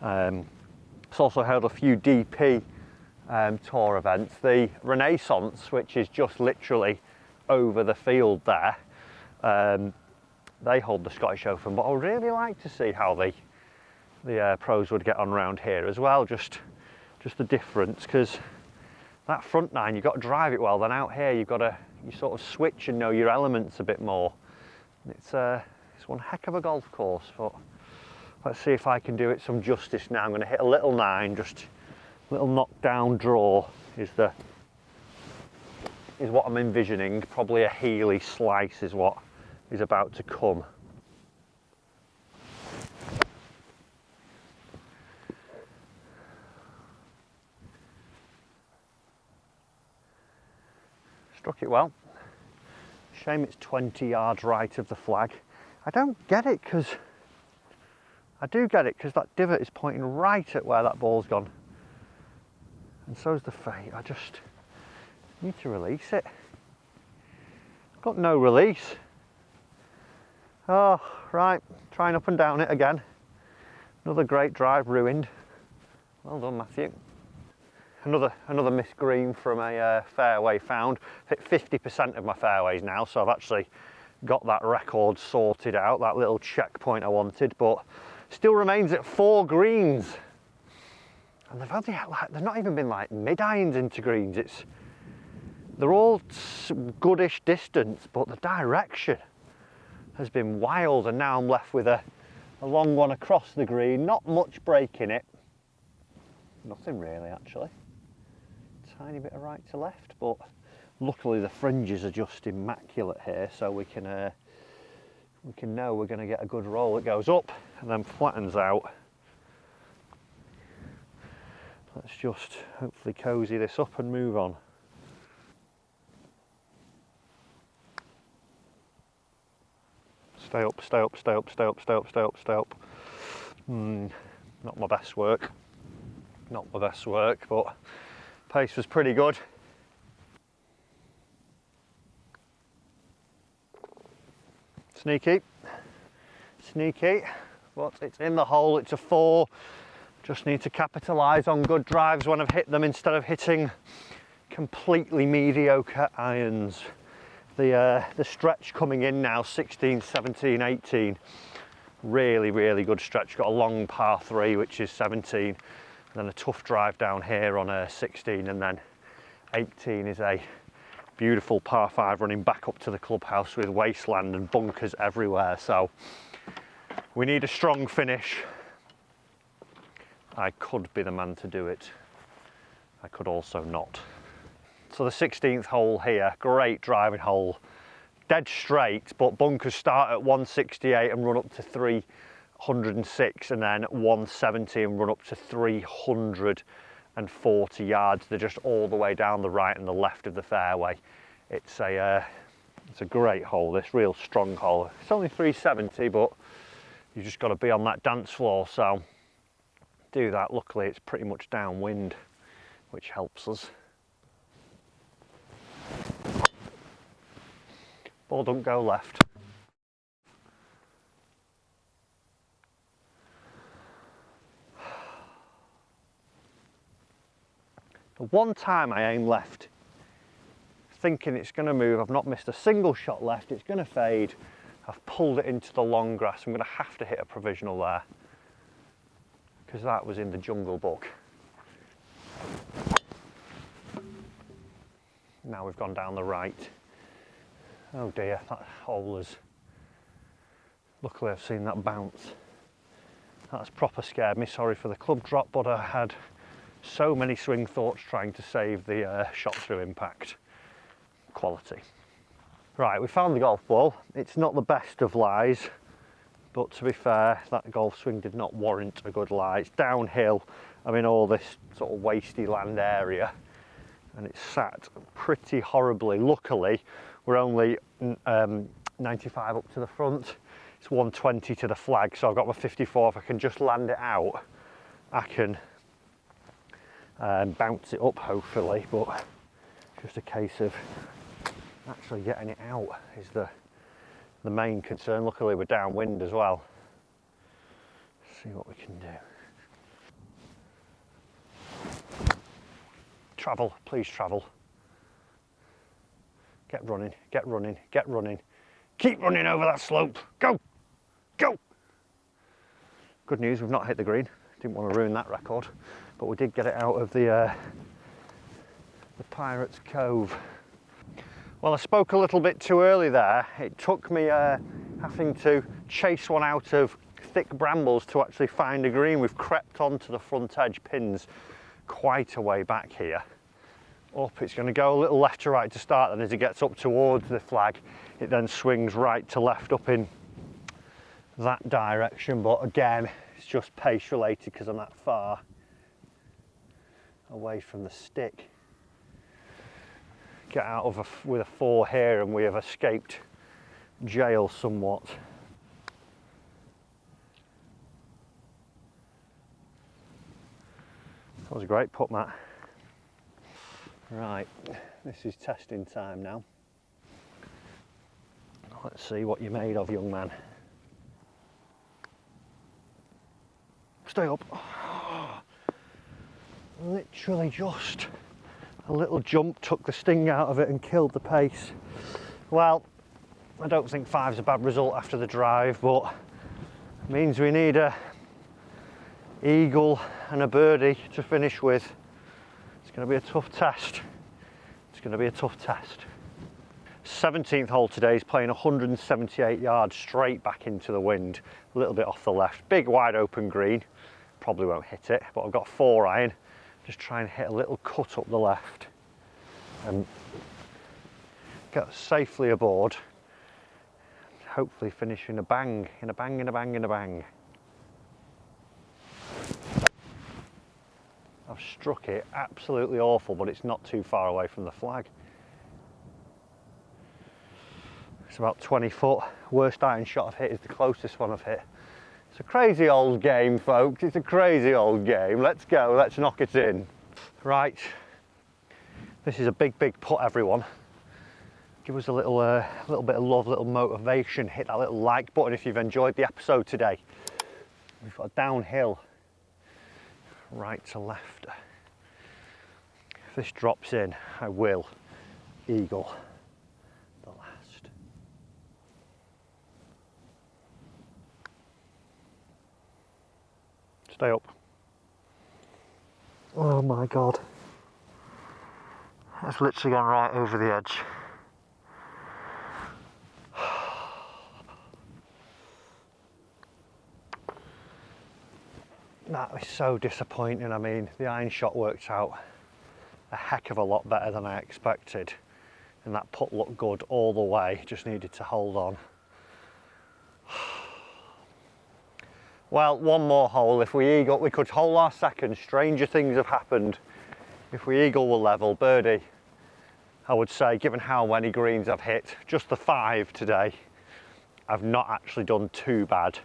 It's also held a few DP tour events. The Renaissance, which is just literally over the field there, they hold the Scottish Open, but I'd really like to see how the pros would get on around here as well. Just the difference, because that front 9, you've got to drive it well. Then out here, you sort of switch and know your elements a bit more. It's one heck of a golf course, but let's see if I can do it some justice now. I'm going to hit a little 9, just a little knockdown draw is what I'm envisioning. Probably a Healy slice is what is about to come. Struck it well. Shame it's 20 yards right of the flag. I don't get it because I do get it because that divot is pointing right at where that ball's gone. And so's the fade. I just need to release it. I've got no release. Oh, right. Trying up and down it again. Another great drive ruined. Well done, Matthew. Another missed green from a fairway found. Hit 50% of my fairways now, so I've actually got that record sorted out, that little checkpoint I wanted, but still remains at 4 greens. And they've not even been like mid-irons into greens. They're all goodish distance, but the direction has been wild, and now I'm left with a long one across the green. Not much break in it. Nothing really, actually. Tiny bit of right to left, but luckily the fringes are just immaculate here, so we can know we're going to get a good roll. It goes up and then flattens out. Let's just hopefully cozy this up and move on. Stay up, stay up, stay up, stay up, stay up, stay up, stay up. Not my best work. Not my best work, but pace was pretty good. Sneaky, sneaky, but it's in the hole. It's a 4. Just need to capitalise on good drives when I've hit them instead of hitting completely mediocre irons. The stretch coming in now, 16, 17, 18. Really, really good stretch. Got a long par 3, which is 17. Then a tough drive down here on a 16, and then 18 is a beautiful par 5 running back up to the clubhouse with wasteland and bunkers everywhere. So we need a strong finish. I could be the man to do it. I could also not. So the 16th hole here, great driving hole. Dead straight, but bunkers start at 168 and run up to 306, and then 170 and run up to 340 yards. They're just all the way down the right and the left of the fairway. It's a great hole, this real strong hole. It's only 370, but you've just got to be on that dance floor, so do that. Luckily it's pretty much downwind, which helps us. Ball don't go left. The one time I aim left, thinking it's going to move, I've not missed a single shot left, it's going to fade. I've pulled it into the long grass. I'm going to have to hit a provisional there, because that was in the Jungle Book. Now we've gone down the right. Oh dear, that hole is... Luckily I've seen that bounce. That's proper scared me. Sorry for the club drop, but I had so many swing thoughts trying to save the shot through impact. Quality. Right, we found the golf ball. It's not the best of lies, but to be fair, that golf swing did not warrant a good lie. It's downhill. I'm in all this sort of wasty land area, and it's sat pretty horribly. Luckily, we're only 95 up to the front. It's 120 to the flag, so I've got my 54. If I can just land it out, I can bounce it up hopefully, but just a case of actually getting it out is the main concern. Luckily we're downwind as well. Let's see what we can do. Travel, please travel. Get running, get running, get running. Keep running over that slope. Go, go. Good news, we've not hit the green. Didn't want to ruin that record, but we did get it out of the Pirates Cove. Well, I spoke a little bit too early there. It took me having to chase one out of thick brambles to actually find a green. We've crept onto the front edge pins quite a way back here. Up, it's going to go a little left to right to start, and as it gets up towards the flag, it then swings right to left up in that direction. But again, it's just pace related because I'm that far away from the stick. Get out of with a 4 here and we have escaped jail somewhat. That was a great putt, Matt. Right, this is testing time now. Let's see what you're made of, young man. Stay up. Literally just a little jump took the sting out of it and killed the pace. Well, I don't think 5's a bad result after the drive, but it means we need a eagle and a birdie to finish with. It's going to be a tough test. It's going to be a tough test. 17th hole today is playing 178 yards straight back into the wind, a little bit off the left. Big wide open green, probably won't hit it, but I've got a 4 iron. Just try and hit a little cut up the left and get safely aboard. Hopefully finish in a bang, in a bang, in a bang, in a bang. I've struck it absolutely awful, but it's not too far away from the flag. It's about 20 foot. Worst iron shot I've hit is the closest one I've hit. It's a crazy old game, folks. It's a crazy old game. Let's go, let's knock it in. Right, this is a big, big putt, everyone. Give us a little bit of love, little motivation. Hit that little like button if you've enjoyed the episode today. We've got a downhill, right to left. If this drops in, I will eagle the last. Stay up. Oh my God. That's literally gone right over the edge. That was so disappointing. I mean, the iron shot worked out a heck of a lot better than I expected, and that putt looked good all the way, just needed to hold on. Well, one more hole. If we eagle, we could hole our second. Stranger things have happened. If we eagle, we'll level. Birdie, I would say, given how many greens I've hit, just the 5 today, I've not actually done too bad.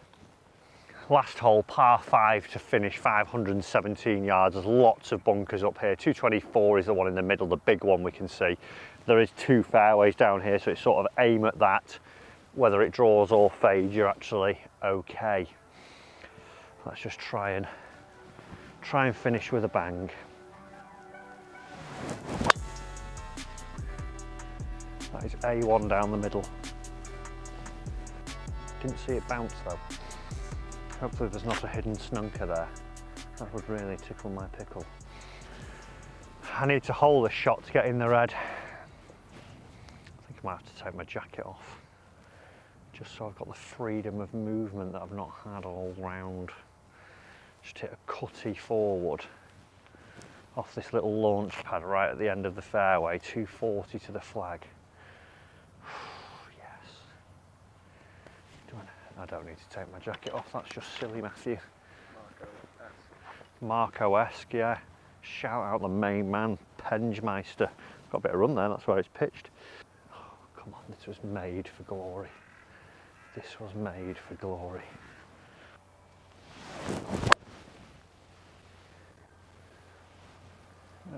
Last hole, par 5 to finish, 517 yards. There's lots of bunkers up here. 224 is the one in the middle, the big one we can see. There is 2 fairways down here, so it's sort of aim at that. Whether it draws or fades, you're actually okay. Let's just try and finish with a bang. That is A1 down the middle. Didn't see it bounce though. Hopefully there's not a hidden snunker there. That would really tickle my pickle. I need to hold this shot to get in the red. I think I might have to take my jacket off, just so I've got the freedom of movement that I've not had all round. Just hit a cutty forward off this little launch pad right at the end of the fairway, 240 to the flag. I don't need to take my jacket off, that's just silly, Matthew. Marco-esque, yeah. Shout out the main man, Pengemeister. Got a bit of run there, that's where it's pitched. Oh, come on, this was made for glory. This was made for glory.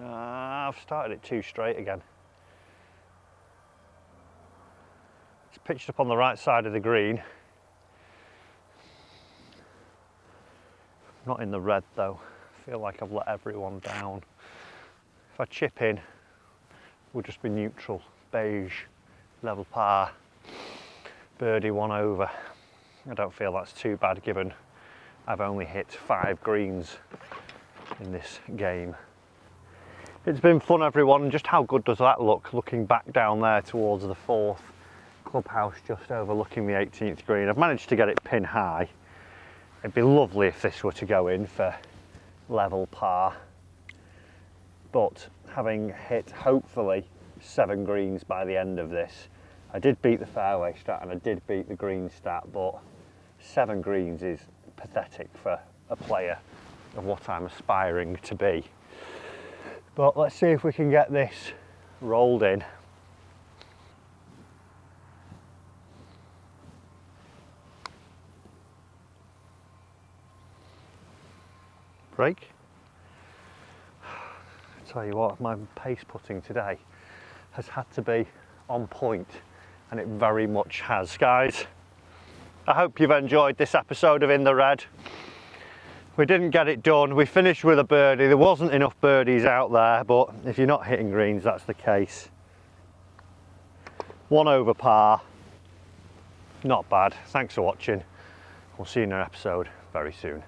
I've started it too straight again. It's pitched up on the right side of the green. Not in the red though. I feel like I've let everyone down. If I chip in, we'll just be neutral. Beige, level par, birdie 1 over. I don't feel that's too bad given I've only hit 5 greens in this game. It's been fun, everyone. Just how good does that look, looking back down there towards the 4th clubhouse, just overlooking the 18th green. I've managed to get it pin high. It'd be lovely if this were to go in for level par, but having hit hopefully 7 greens by the end of this, I did beat the fairway stat and I did beat the green stat, but 7 greens is pathetic for a player of what I'm aspiring to be. But let's see if we can get this rolled in. Break. I tell you what, my pace putting today has had to be on point, and it very much has. Guys, I hope you've enjoyed this episode of In the Red. We didn't get it done. We finished with a birdie. There wasn't enough birdies out there, but if you're not hitting greens, that's the case. 1 over par. Not bad. Thanks for watching. We'll see you in an episode very soon.